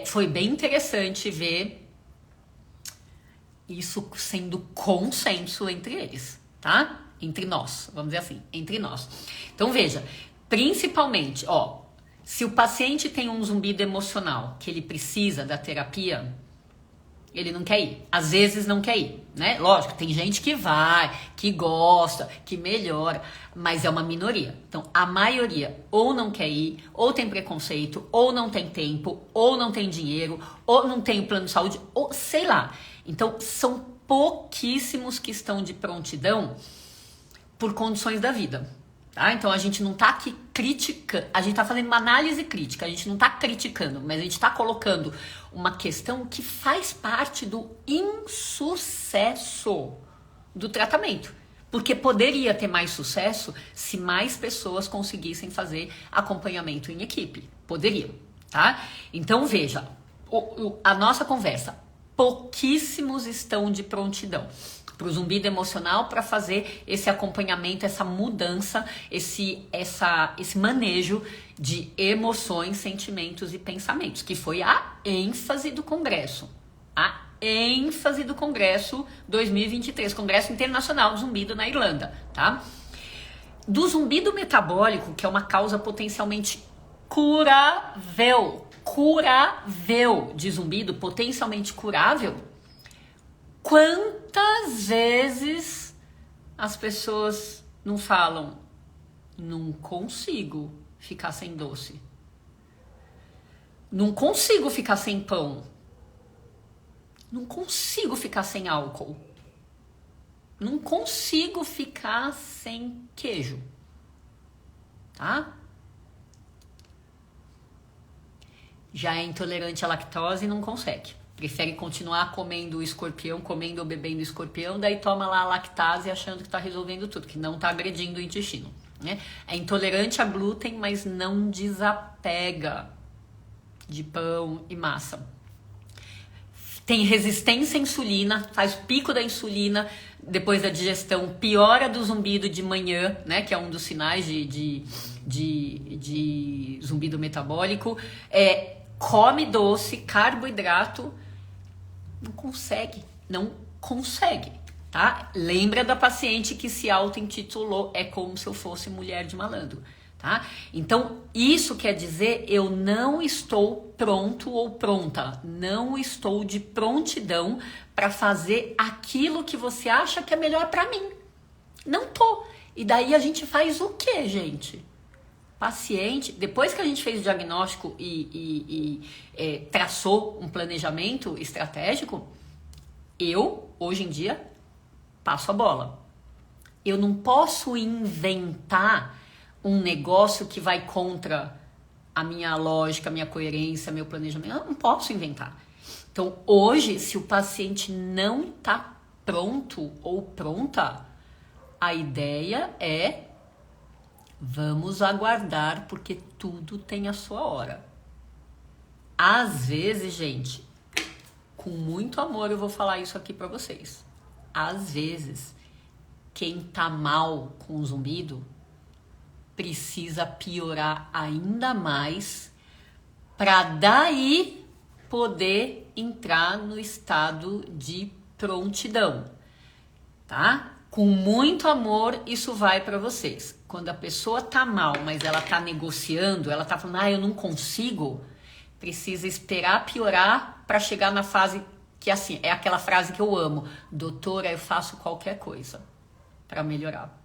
Foi bem interessante ver isso sendo consenso entre eles, tá? Entre nós, vamos dizer assim, entre nós. Então veja, principalmente, se o paciente tem um zumbido emocional que ele precisa da terapia, ele não quer ir. Às vezes não quer ir, né? Lógico, tem gente que vai, que gosta, que melhora, mas é uma minoria. Então, a maioria ou não quer ir, ou tem preconceito, ou não tem tempo, ou não tem dinheiro, ou não tem plano de saúde, ou sei lá. Então, são pouquíssimos que estão de prontidão por condições da vida. Tá? Então a gente não tá aqui criticando, a gente tá fazendo uma análise crítica, a gente não tá criticando, mas a gente tá colocando uma questão que faz parte do insucesso do tratamento. Porque poderia ter mais sucesso se mais pessoas conseguissem fazer acompanhamento em equipe. Poderia, tá? Então veja, a nossa conversa, pouquíssimos estão de prontidão para o zumbido emocional para fazer esse acompanhamento, essa mudança, esse manejo de emoções, sentimentos e pensamentos, que foi a ênfase do Congresso. A ênfase do Congresso 2023, Congresso Internacional do Zumbido na Irlanda, tá? Do zumbido metabólico, que é uma causa potencialmente curável de zumbido, potencialmente curável, quantas vezes as pessoas não falam, não consigo ficar sem doce, não consigo ficar sem pão, não consigo ficar sem álcool, não consigo ficar sem queijo, tá? Já é intolerante à lactose e não consegue. Prefere continuar comendo escorpião, comendo ou bebendo escorpião, daí toma lá a lactase achando que tá resolvendo tudo, que não tá agredindo o intestino, né? É intolerante a glúten, mas não desapega de pão e massa. tem resistência à insulina, faz pico da insulina depois da digestão, piora do zumbido de manhã, né, que é um dos sinais de zumbido metabólico, come doce, carboidrato, não consegue, tá? Lembra da paciente que se auto-intitulou "é como se eu fosse mulher de malandro", tá? Então, isso quer dizer, eu não estou pronto ou pronta, não estou de prontidão para fazer aquilo que você acha que é melhor para mim. Não tô. E daí a gente faz o quê, gente? Paciente, depois que a gente fez o diagnóstico e traçou um planejamento estratégico, eu, hoje em dia, passo a bola. Eu não posso inventar um negócio que vai contra a minha lógica, a minha coerência, meu planejamento. Eu não posso inventar. Então, hoje, se o paciente não está pronto ou pronta, a ideia é: vamos aguardar, porque tudo tem a sua hora. Às vezes, gente, com muito amor eu vou falar isso aqui pra vocês. Às vezes, quem tá mal com o zumbido precisa piorar ainda mais para daí poder entrar no estado de prontidão, tá? Com muito amor, isso vai para vocês. Quando a pessoa tá mal, mas ela tá negociando, ela tá falando, eu não consigo, precisa esperar piorar para chegar na fase que, assim, é aquela frase que eu amo: doutora, eu faço qualquer coisa para melhorar,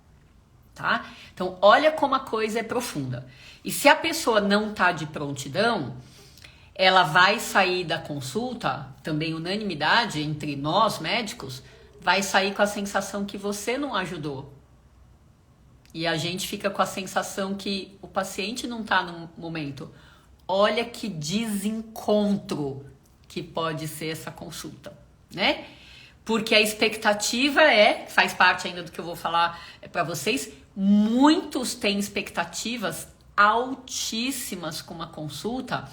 tá? Então, olha como a coisa é profunda. E se a pessoa não tá de prontidão, ela vai sair da consulta, também unanimidade entre nós médicos, vai sair com a sensação que você não ajudou. E a gente fica com a sensação que o paciente não tá no momento. Olha que desencontro que pode ser essa consulta, né? Porque a expectativa faz parte ainda do que eu vou falar para vocês, muitos têm expectativas altíssimas com uma consulta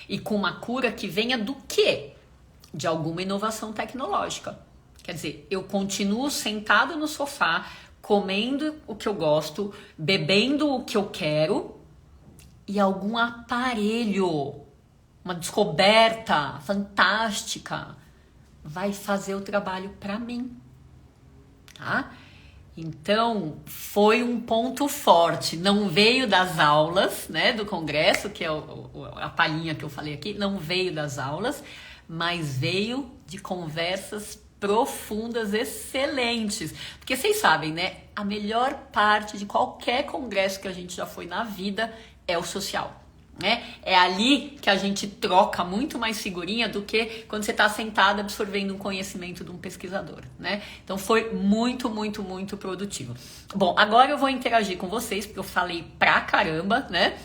e com uma cura que venha do quê? De alguma inovação tecnológica. Quer dizer, eu continuo sentado no sofá, comendo o que eu gosto, bebendo o que eu quero, e algum aparelho, uma descoberta fantástica, vai fazer o trabalho para mim, tá? Então, foi um ponto forte. Não veio das aulas, né, do congresso, que é a palhinha que eu falei aqui, não veio das aulas, mas veio de conversas profundas, excelentes. Porque vocês sabem, né, a melhor parte de qualquer congresso que a gente já foi na vida é o social, né? É ali que a gente troca muito mais figurinha do que quando você está sentado absorvendo um conhecimento de um pesquisador, né? Então foi muito, muito, muito produtivo. Bom, agora eu vou interagir com vocês, porque eu falei pra caramba, né?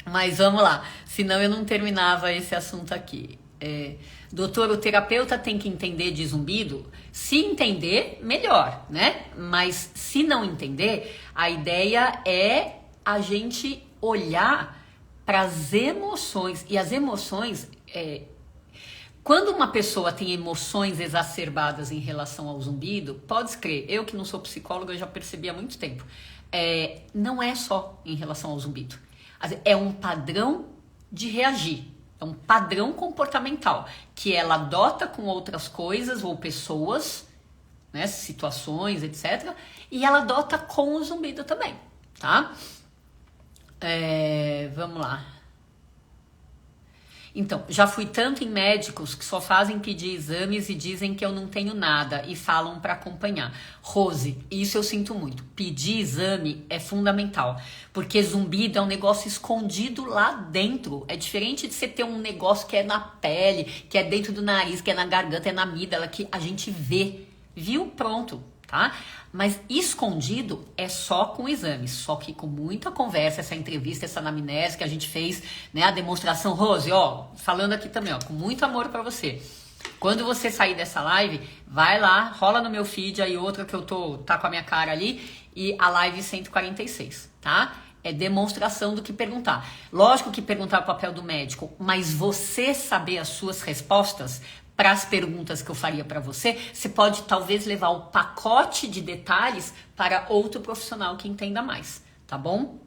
Mas vamos lá, senão eu não terminava esse assunto aqui. Doutor, o terapeuta tem que entender de zumbido? Se entender, melhor, né? Mas se não entender, a ideia é a gente olhar para as emoções. E as emoções, quando uma pessoa tem emoções exacerbadas em relação ao zumbido, pode crer, eu que não sou psicóloga já percebi há muito tempo, não é só em relação ao zumbido. É um padrão de reagir, é um padrão comportamental que ela adota com outras coisas ou pessoas, né, situações, etc. E ela adota com o zumbido também, tá? Vamos lá. Então, já fui tanto em médicos que só fazem pedir exames e dizem que eu não tenho nada e falam para acompanhar. Rose, isso eu sinto muito. Pedir exame é fundamental, porque zumbido é um negócio escondido lá dentro. É diferente de você ter um negócio que é na pele, que é dentro do nariz, que é na garganta, é na amígdala, que a gente vê. Viu? Pronto. Tá? Mas escondido é só com exames, só que com muita conversa, essa entrevista, essa anamnese que a gente fez, né, a demonstração. Rose, ó, falando aqui também, ó, com muito amor pra você. Quando você sair dessa live, vai lá, rola no meu feed aí outra que eu tá com a minha cara ali, e a live 146, tá? É demonstração do que perguntar. Lógico que perguntar é o papel do médico, mas você saber as suas respostas, para as perguntas que eu faria para você, você pode talvez levar o pacote de detalhes para outro profissional que entenda mais, tá bom?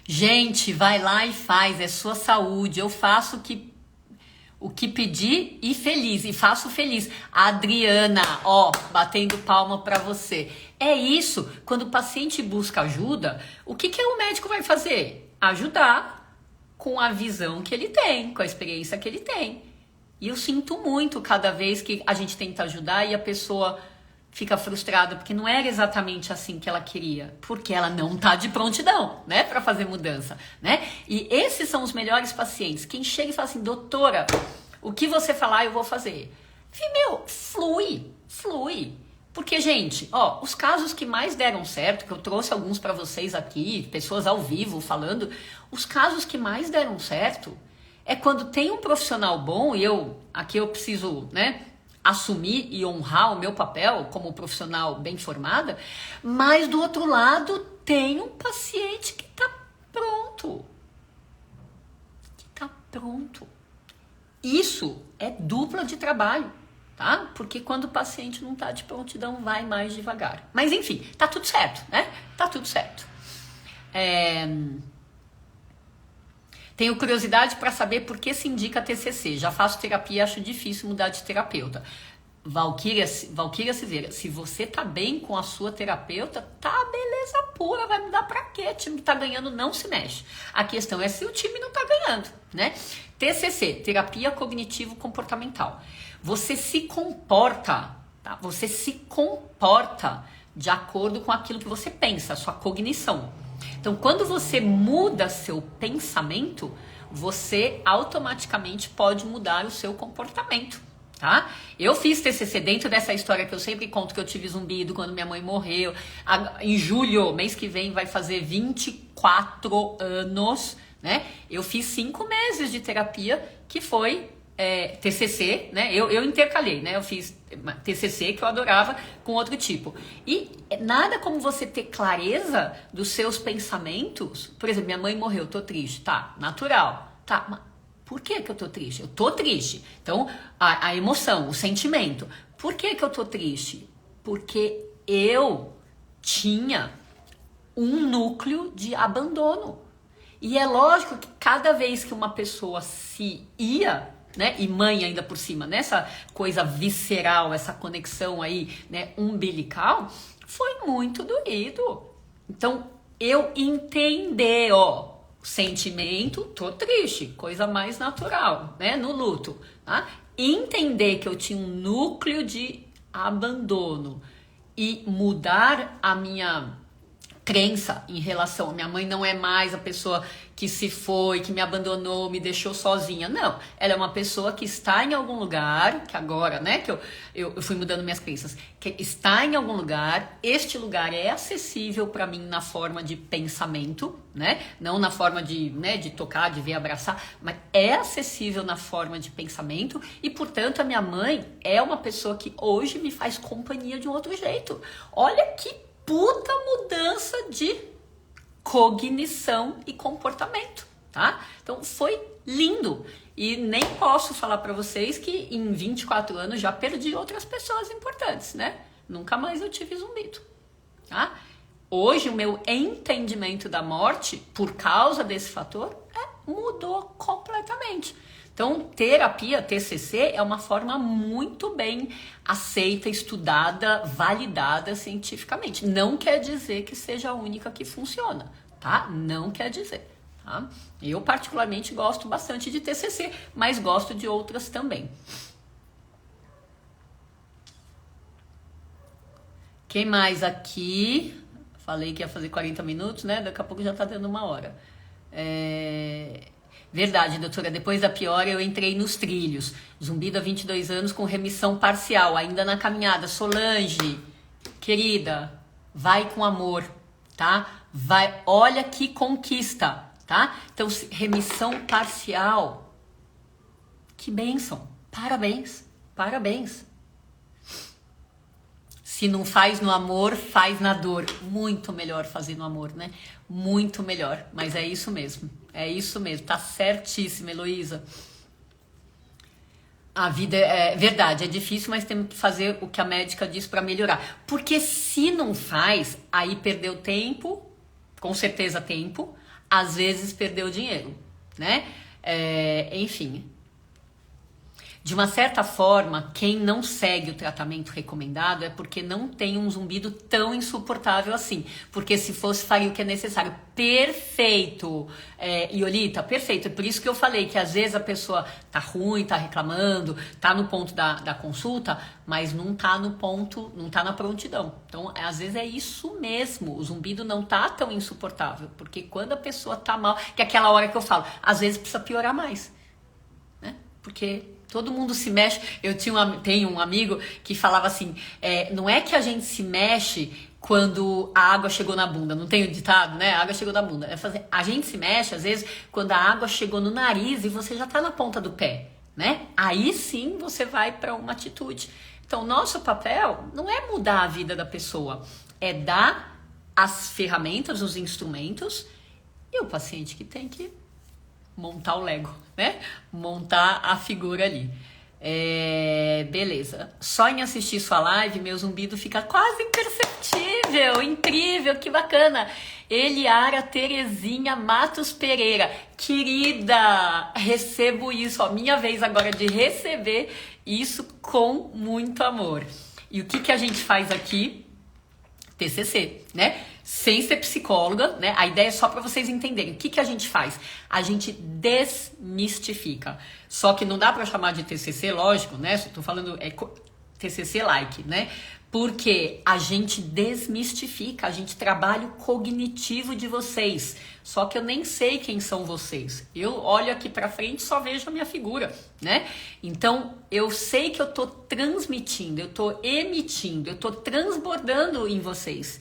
Gente, vai lá e faz, é sua saúde. Eu faço o que pedir e feliz, e faço feliz. A Adriana, ó, batendo palma para você. É isso, quando o paciente busca ajuda, o que o médico vai fazer? Ajudar com a visão que ele tem, com a experiência que ele tem. E eu sinto muito cada vez que a gente tenta ajudar e a pessoa fica frustrada, porque não era exatamente assim que ela queria, porque ela não tá de prontidão, né, para fazer mudança, né? E esses são os melhores pacientes, quem chega e fala assim, doutora, o que você falar eu vou fazer. Meu, flui. Porque, gente, ó, os casos que mais deram certo, que eu trouxe alguns para vocês aqui, pessoas ao vivo falando, os casos que mais deram certo é quando tem um profissional bom, e aqui eu preciso, né, assumir e honrar o meu papel como profissional bem formada, mas do outro lado tem um paciente que tá pronto. Isso é dupla de trabalho, tá? Porque quando o paciente não tá de prontidão, vai mais devagar. Mas enfim, tá tudo certo, né? Tá tudo certo. Tenho curiosidade para saber por que se indica TCC. Já faço terapia e acho difícil mudar de terapeuta. Valquíria Silveira, se você tá bem com a sua terapeuta, tá beleza pura, vai mudar pra quê? O time que tá ganhando não se mexe. A questão é se o time não tá ganhando, né? TCC, terapia cognitivo-comportamental. Você se comporta, tá? Você se comporta de acordo com aquilo que você pensa, a sua cognição. Então, quando você muda seu pensamento, você automaticamente pode mudar o seu comportamento, tá? Eu fiz TCC dentro dessa história que eu sempre conto, que eu tive zumbido quando minha mãe morreu. Em julho, mês que vem, vai fazer 24 anos, né? Eu fiz 5 meses de terapia, que foi TCC, né? Eu intercalei, né? Eu fiz TCC, que eu adorava, com outro tipo. E nada como você ter clareza dos seus pensamentos. Por exemplo, minha mãe morreu, tô triste. Tá, natural. Tá, mas por que eu tô triste? Eu tô triste. Então, a emoção, o sentimento. Por que eu tô triste? Porque eu tinha um núcleo de abandono. E é lógico que cada vez que uma pessoa se ia, né, e mãe ainda por cima, nessa coisa visceral, essa conexão aí, né, umbilical, foi muito doído. Então, eu entender, ó, sentimento, tô triste, coisa mais natural, né, no luto, tá? Entender que eu tinha um núcleo de abandono e mudar a minha crença em relação a minha mãe não é mais a pessoa que se foi, que me abandonou, me deixou sozinha. Não, ela é uma pessoa que está em algum lugar, que agora, né, que eu fui mudando minhas crenças, que está em algum lugar, este lugar é acessível para mim na forma de pensamento, né, não na forma de, né, de tocar, de ver, abraçar, mas é acessível na forma de pensamento e, portanto, a minha mãe é uma pessoa que hoje me faz companhia de um outro jeito. Olha que puta mudança de cognição e comportamento, tá? Então foi lindo e nem posso falar para vocês que em 24 anos já perdi outras pessoas importantes, né? Nunca mais eu tive zumbido, tá? Hoje o meu entendimento da morte por causa desse fator mudou completamente. Então, terapia, TCC, é uma forma muito bem aceita, estudada, validada cientificamente. Não quer dizer que seja a única que funciona, tá? Não quer dizer, tá? Eu, particularmente, gosto bastante de TCC, mas gosto de outras também. Quem mais aqui? Falei que ia fazer 40 minutos, né? Daqui a pouco já tá dando 1 hora. Verdade, doutora, depois da piora eu entrei nos trilhos. Zumbido há 22 anos com remissão parcial, ainda na caminhada. Solange, querida, vai com amor, tá? Vai, olha que conquista, tá? Então, remissão parcial, que bênção, parabéns, parabéns. Se não faz no amor, faz na dor. Muito melhor fazer no amor, né? Muito melhor, mas é isso mesmo. É isso mesmo, tá certíssima, Heloísa. A vida é verdade, é difícil, mas temos que fazer o que a médica diz para melhorar. Porque se não faz, aí perdeu tempo, com certeza tempo, às vezes perdeu dinheiro, né? Enfim. De uma certa forma, quem não segue o tratamento recomendado é porque não tem um zumbido tão insuportável assim. Porque se fosse, faria o que é necessário. Perfeito, Iolita, perfeito. É por isso que eu falei que às vezes a pessoa tá ruim, tá reclamando, tá no ponto da consulta, mas não tá no ponto, não tá na prontidão. Então, às vezes é isso mesmo. O zumbido não tá tão insuportável. Porque quando a pessoa tá mal, que é aquela hora que eu falo, às vezes precisa piorar mais, né? Porque todo mundo se mexe. Eu tenho um amigo que falava assim, não é que a gente se mexe quando a água chegou na bunda. Não tem o ditado, né? A água chegou na bunda. A gente se mexe, às vezes, quando a água chegou no nariz e você já tá na ponta do pé, né? Aí sim você vai para uma atitude. Então, nosso papel não é mudar a vida da pessoa, é dar as ferramentas, os instrumentos, e o paciente que tem que montar o Lego, né? Montar a figura ali. Beleza. Só em assistir sua live, meu zumbido fica quase imperceptível. Incrível, que bacana. Eliara Terezinha Matos Pereira. Querida, recebo isso. Ó, minha vez agora de receber isso com muito amor. E o que a gente faz aqui? TCC, né? Sem ser psicóloga, né? A ideia é só para vocês entenderem. O que a gente faz? A gente desmistifica. Só que não dá para chamar de TCC, lógico, né? Estou falando TCC-like, né? Porque a gente desmistifica, a gente trabalha o cognitivo de vocês. Só que eu nem sei quem são vocês. Eu olho aqui para frente e só vejo a minha figura, né? Então, eu sei que eu tô transmitindo, eu tô emitindo, eu tô transbordando em vocês.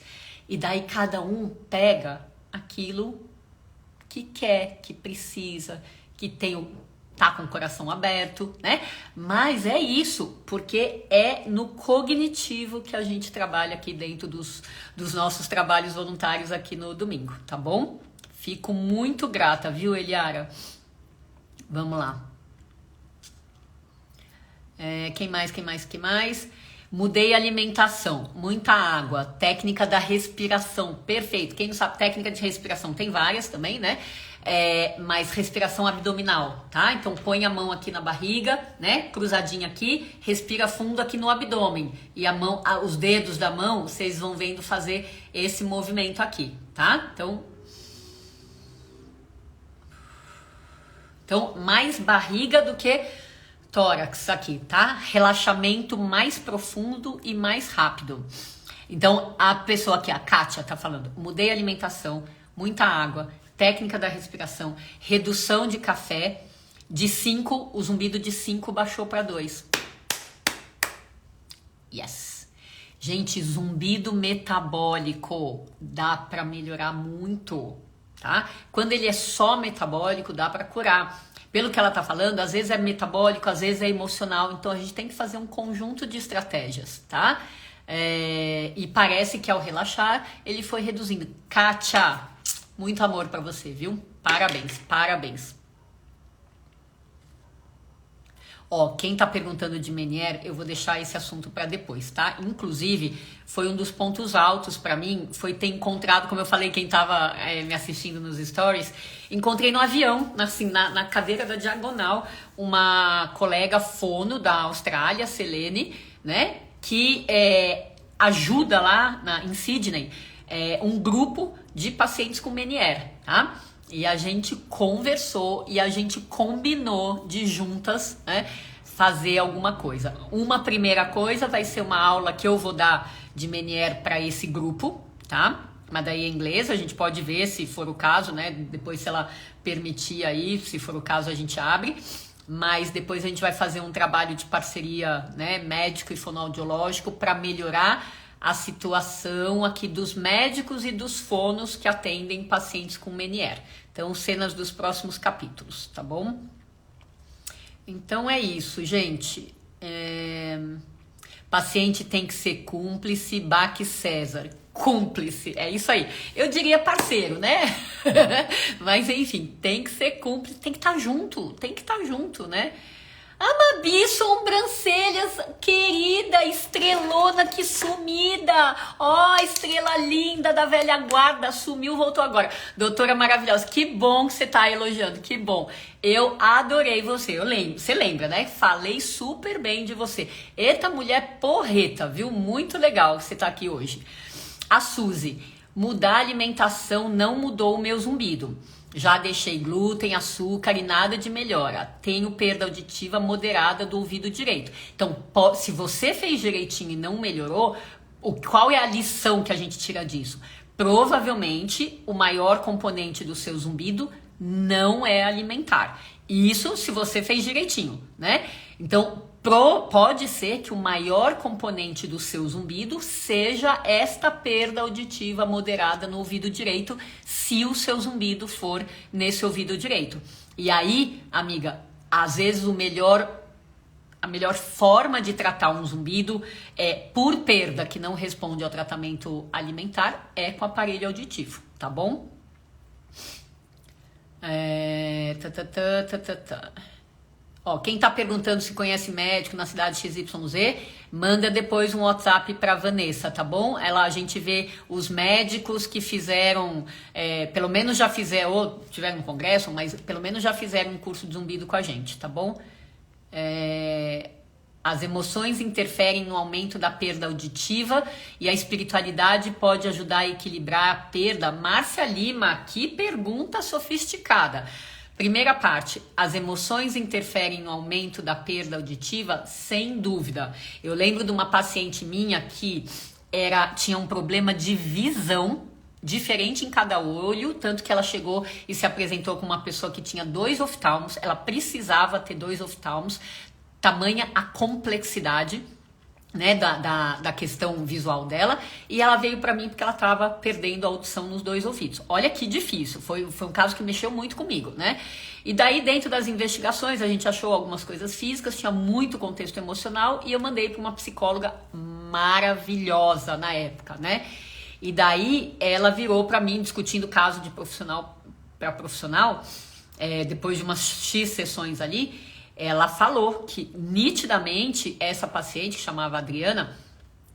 E daí cada um pega aquilo que quer, que precisa, que tá com o coração aberto, né? Mas é isso, porque é no cognitivo que a gente trabalha aqui dentro dos nossos trabalhos voluntários aqui no domingo, tá bom? Fico muito grata, viu, Eliara? Vamos lá. Quem mais? Mudei a alimentação, muita água, técnica da respiração, perfeito. Quem não sabe, técnica de respiração tem várias também, né? Mas respiração abdominal, tá? Então põe a mão aqui na barriga, né? Cruzadinha aqui, respira fundo aqui no abdômen. E a mão, os dedos da mão, vocês vão vendo fazer esse movimento aqui, tá? Então mais barriga do que tórax aqui, tá? Relaxamento mais profundo e mais rápido. Então, a pessoa aqui, a Kátia, tá falando, mudei a alimentação, muita água, técnica da respiração, redução de café, de 5, o zumbido de 5 baixou para 2. Yes! Gente, zumbido metabólico dá para melhorar muito, tá? Quando ele é só metabólico, dá para curar. Pelo que ela tá falando, às vezes é metabólico, às vezes é emocional, então a gente tem que fazer um conjunto de estratégias, tá? E parece que ao relaxar, ele foi reduzindo. Kátia, muito amor pra você, viu? Parabéns, parabéns. Ó, quem tá perguntando de Meniere, eu vou deixar esse assunto para depois, tá? Inclusive, foi um dos pontos altos para mim, foi ter encontrado, como eu falei, quem tava me assistindo nos stories, encontrei no avião, assim, na cadeira da diagonal, uma colega fono da Austrália, Selene, né? Que ajuda lá em Sydney, um grupo de pacientes com Meniere, tá? E a gente conversou e a gente combinou de juntas, né, fazer alguma coisa. Uma primeira coisa vai ser uma aula que eu vou dar de Meniere para esse grupo, tá? Mas daí em inglês, a gente pode ver se for o caso, né? Depois, se ela permitir aí, se for o caso, a gente abre. Mas depois a gente vai fazer um trabalho de parceria, né, médico e fonoaudiológico para melhorar a situação aqui dos médicos e dos fonos que atendem pacientes com Meniere. Então, cenas dos próximos capítulos, tá bom? Então é isso, gente. Paciente tem que ser cúmplice, Bach César. Cúmplice, é isso aí. Eu diria parceiro, né? Mas enfim, tem que ser cúmplice, tem que estar junto, né? Mabi, sobrancelhas, querida, estrelona, que sumida. Ó, estrela linda da velha guarda, sumiu, voltou agora. Doutora maravilhosa, que bom que você tá elogiando, que bom. Eu adorei você, eu lembro, você lembra, né? Falei super bem de você. Eita, mulher porreta, viu? Muito legal que você tá aqui hoje. A Suzy, mudar a alimentação não mudou o meu zumbido. Já deixei glúten, açúcar e nada de melhora. Tenho perda auditiva moderada do ouvido direito. Então, se você fez direitinho e não melhorou, qual é a lição que a gente tira disso? Provavelmente, o maior componente do seu zumbido não é alimentar. Isso se você fez direitinho, né? Então, pode ser que o maior componente do seu zumbido seja esta perda auditiva moderada no ouvido direito, se o seu zumbido for nesse ouvido direito. E aí, amiga, às vezes a melhor forma de tratar um zumbido por perda que não responde ao tratamento alimentar é com aparelho auditivo, tá bom? Ó, quem tá perguntando se conhece médico na cidade XYZ, manda depois um WhatsApp pra Vanessa, tá bom? A gente vê os médicos que fizeram, pelo menos já fizeram, ou tiveram um congresso, mas pelo menos já fizeram um curso de zumbido com a gente, tá bom? As emoções interferem no aumento da perda auditiva e a espiritualidade pode ajudar a equilibrar a perda. Márcia Lima, que pergunta sofisticada. Primeira parte, as emoções interferem no aumento da perda auditiva? Sem dúvida. Eu lembro de uma paciente minha que tinha um problema de visão diferente em cada olho, tanto que ela chegou e se apresentou com uma pessoa que tinha 2 oftalmos, ela precisava ter 2 oftalmos, tamanha a complexidade, né, da questão visual dela, e ela veio pra mim porque ela tava perdendo a audição nos 2 ouvidos. Olha que difícil, foi um caso que mexeu muito comigo, né? E daí, dentro das investigações, a gente achou algumas coisas físicas, tinha muito contexto emocional, e eu mandei pra uma psicóloga maravilhosa na época, né? E daí, ela virou pra mim, discutindo o caso de profissional para profissional, depois de umas X sessões ali, ela falou que nitidamente essa paciente, que chamava Adriana,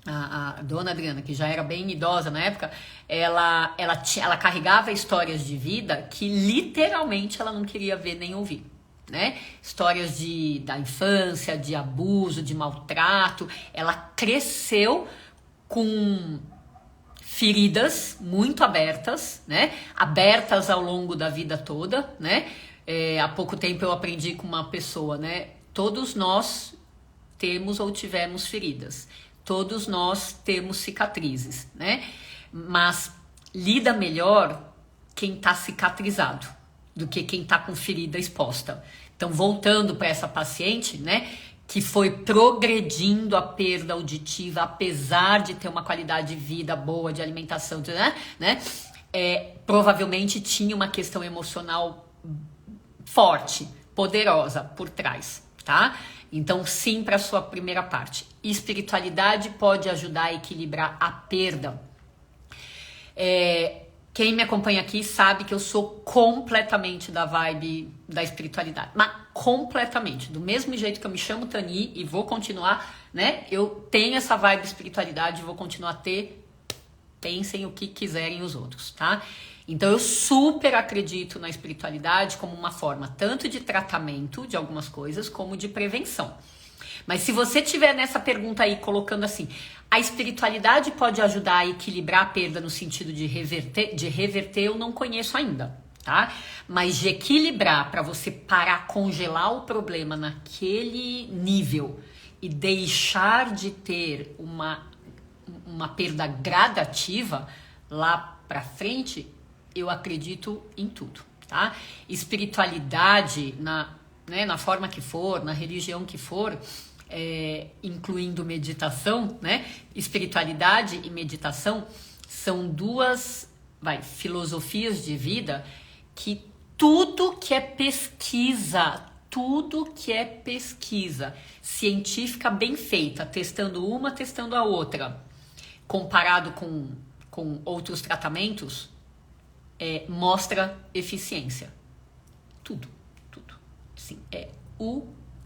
a dona Adriana, que já era bem idosa na época, ela carregava histórias de vida que literalmente ela não queria ver nem ouvir, né? Histórias da infância, de abuso, de maltrato. Ela cresceu com feridas muito abertas, né? Abertas ao longo da vida toda, né? Há pouco tempo eu aprendi com uma pessoa, né? Todos nós temos ou tivemos feridas. Todos nós temos cicatrizes, né? Mas lida melhor quem tá cicatrizado do que quem tá com ferida exposta. Então, voltando para essa paciente, né? Que foi progredindo a perda auditiva, apesar de ter uma qualidade de vida boa, de alimentação, né? Provavelmente tinha uma questão emocional forte, poderosa por trás, tá? Então, sim, para sua primeira parte. Espiritualidade pode ajudar a equilibrar a perda. Quem me acompanha aqui sabe que eu sou completamente da vibe da espiritualidade. Mas completamente. Do mesmo jeito que eu me chamo Tani e vou continuar, né? Eu tenho essa vibe de espiritualidade e vou continuar a ter. Pensem o que quiserem os outros, tá? Então, eu super acredito na espiritualidade como uma forma tanto de tratamento de algumas coisas, como de prevenção. Mas se você tiver nessa pergunta aí, colocando assim, a espiritualidade pode ajudar a equilibrar a perda no sentido de reverter, eu não conheço ainda, tá? Mas de equilibrar para você parar, congelar o problema naquele nível e deixar de ter uma perda gradativa lá para frente, eu acredito em tudo, tá? Espiritualidade, na forma que for, na religião que for, incluindo meditação, né? Espiritualidade e meditação são 2 filosofias de vida que tudo que é pesquisa científica bem feita, testando uma, testando a outra, comparado com outros tratamentos, mostra eficiência. Tudo. Sim,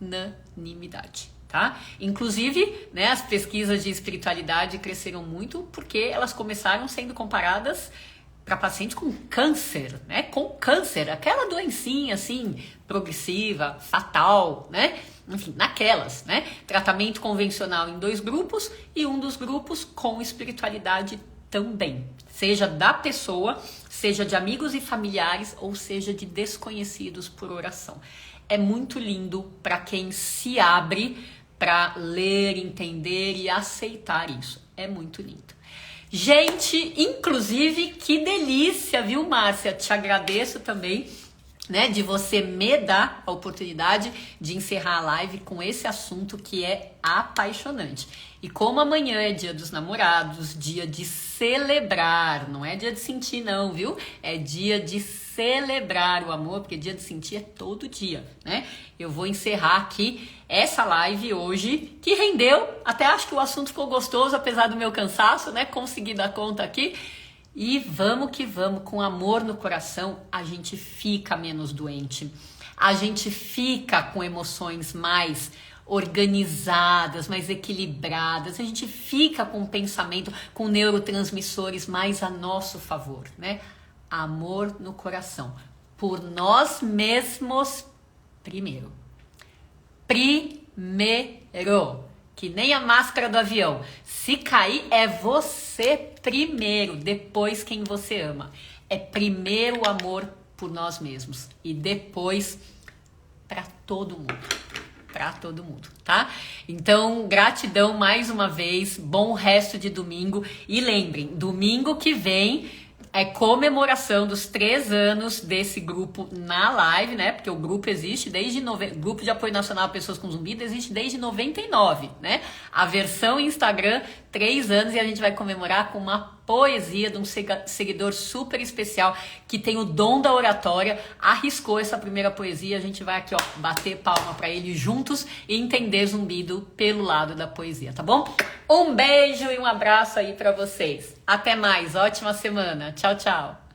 unanimidade. Tá? Inclusive, né, as pesquisas de espiritualidade cresceram muito porque elas começaram sendo comparadas para pacientes com câncer, né? Com câncer, aquela doencinha assim, progressiva, fatal, né? Enfim, naquelas, né? Tratamento convencional em 2 grupos e um dos grupos com espiritualidade também. Seja da pessoa, seja de amigos e familiares, ou seja de desconhecidos por oração. É muito lindo para quem se abre para ler, entender e aceitar isso. É muito lindo. Gente, inclusive, que delícia, viu, Márcia? Te agradeço também, né, de você me dar a oportunidade de encerrar a live com esse assunto que é apaixonante. E como amanhã é dia dos namorados, dia de celebrar, não é dia de sentir não, viu? É dia de celebrar o amor, porque dia de sentir é todo dia, né? Eu vou encerrar aqui essa live hoje, que rendeu, até acho que o assunto ficou gostoso, apesar do meu cansaço, né? Consegui dar conta aqui. E vamos que vamos, com amor no coração, a gente fica menos doente. A gente fica com emoções mais organizadas, mais equilibradas. A gente fica com o pensamento, com neurotransmissores mais a nosso favor, né? Amor no coração. Por nós mesmos primeiro. Primeiro. Que nem a máscara do avião. Se cair, é você primeiro, depois quem você ama. É primeiro o amor por nós mesmos e depois para todo mundo. Para todo mundo, tá? Então, gratidão mais uma vez, bom resto de domingo. E lembrem, domingo que vem é comemoração dos 3 anos desse grupo na live, né? Porque o grupo existe desde... Grupo de Apoio Nacional a Pessoas com Zumbido existe desde 99, né? A versão Instagram, 3 anos, e a gente vai comemorar com uma poesia de um seguidor super especial que tem o dom da oratória, arriscou essa primeira poesia. A gente vai aqui, ó, bater palma pra ele juntos e entender zumbido pelo lado da poesia, tá bom? Um beijo e um abraço aí pra vocês. Até mais, ótima semana. Tchau, tchau.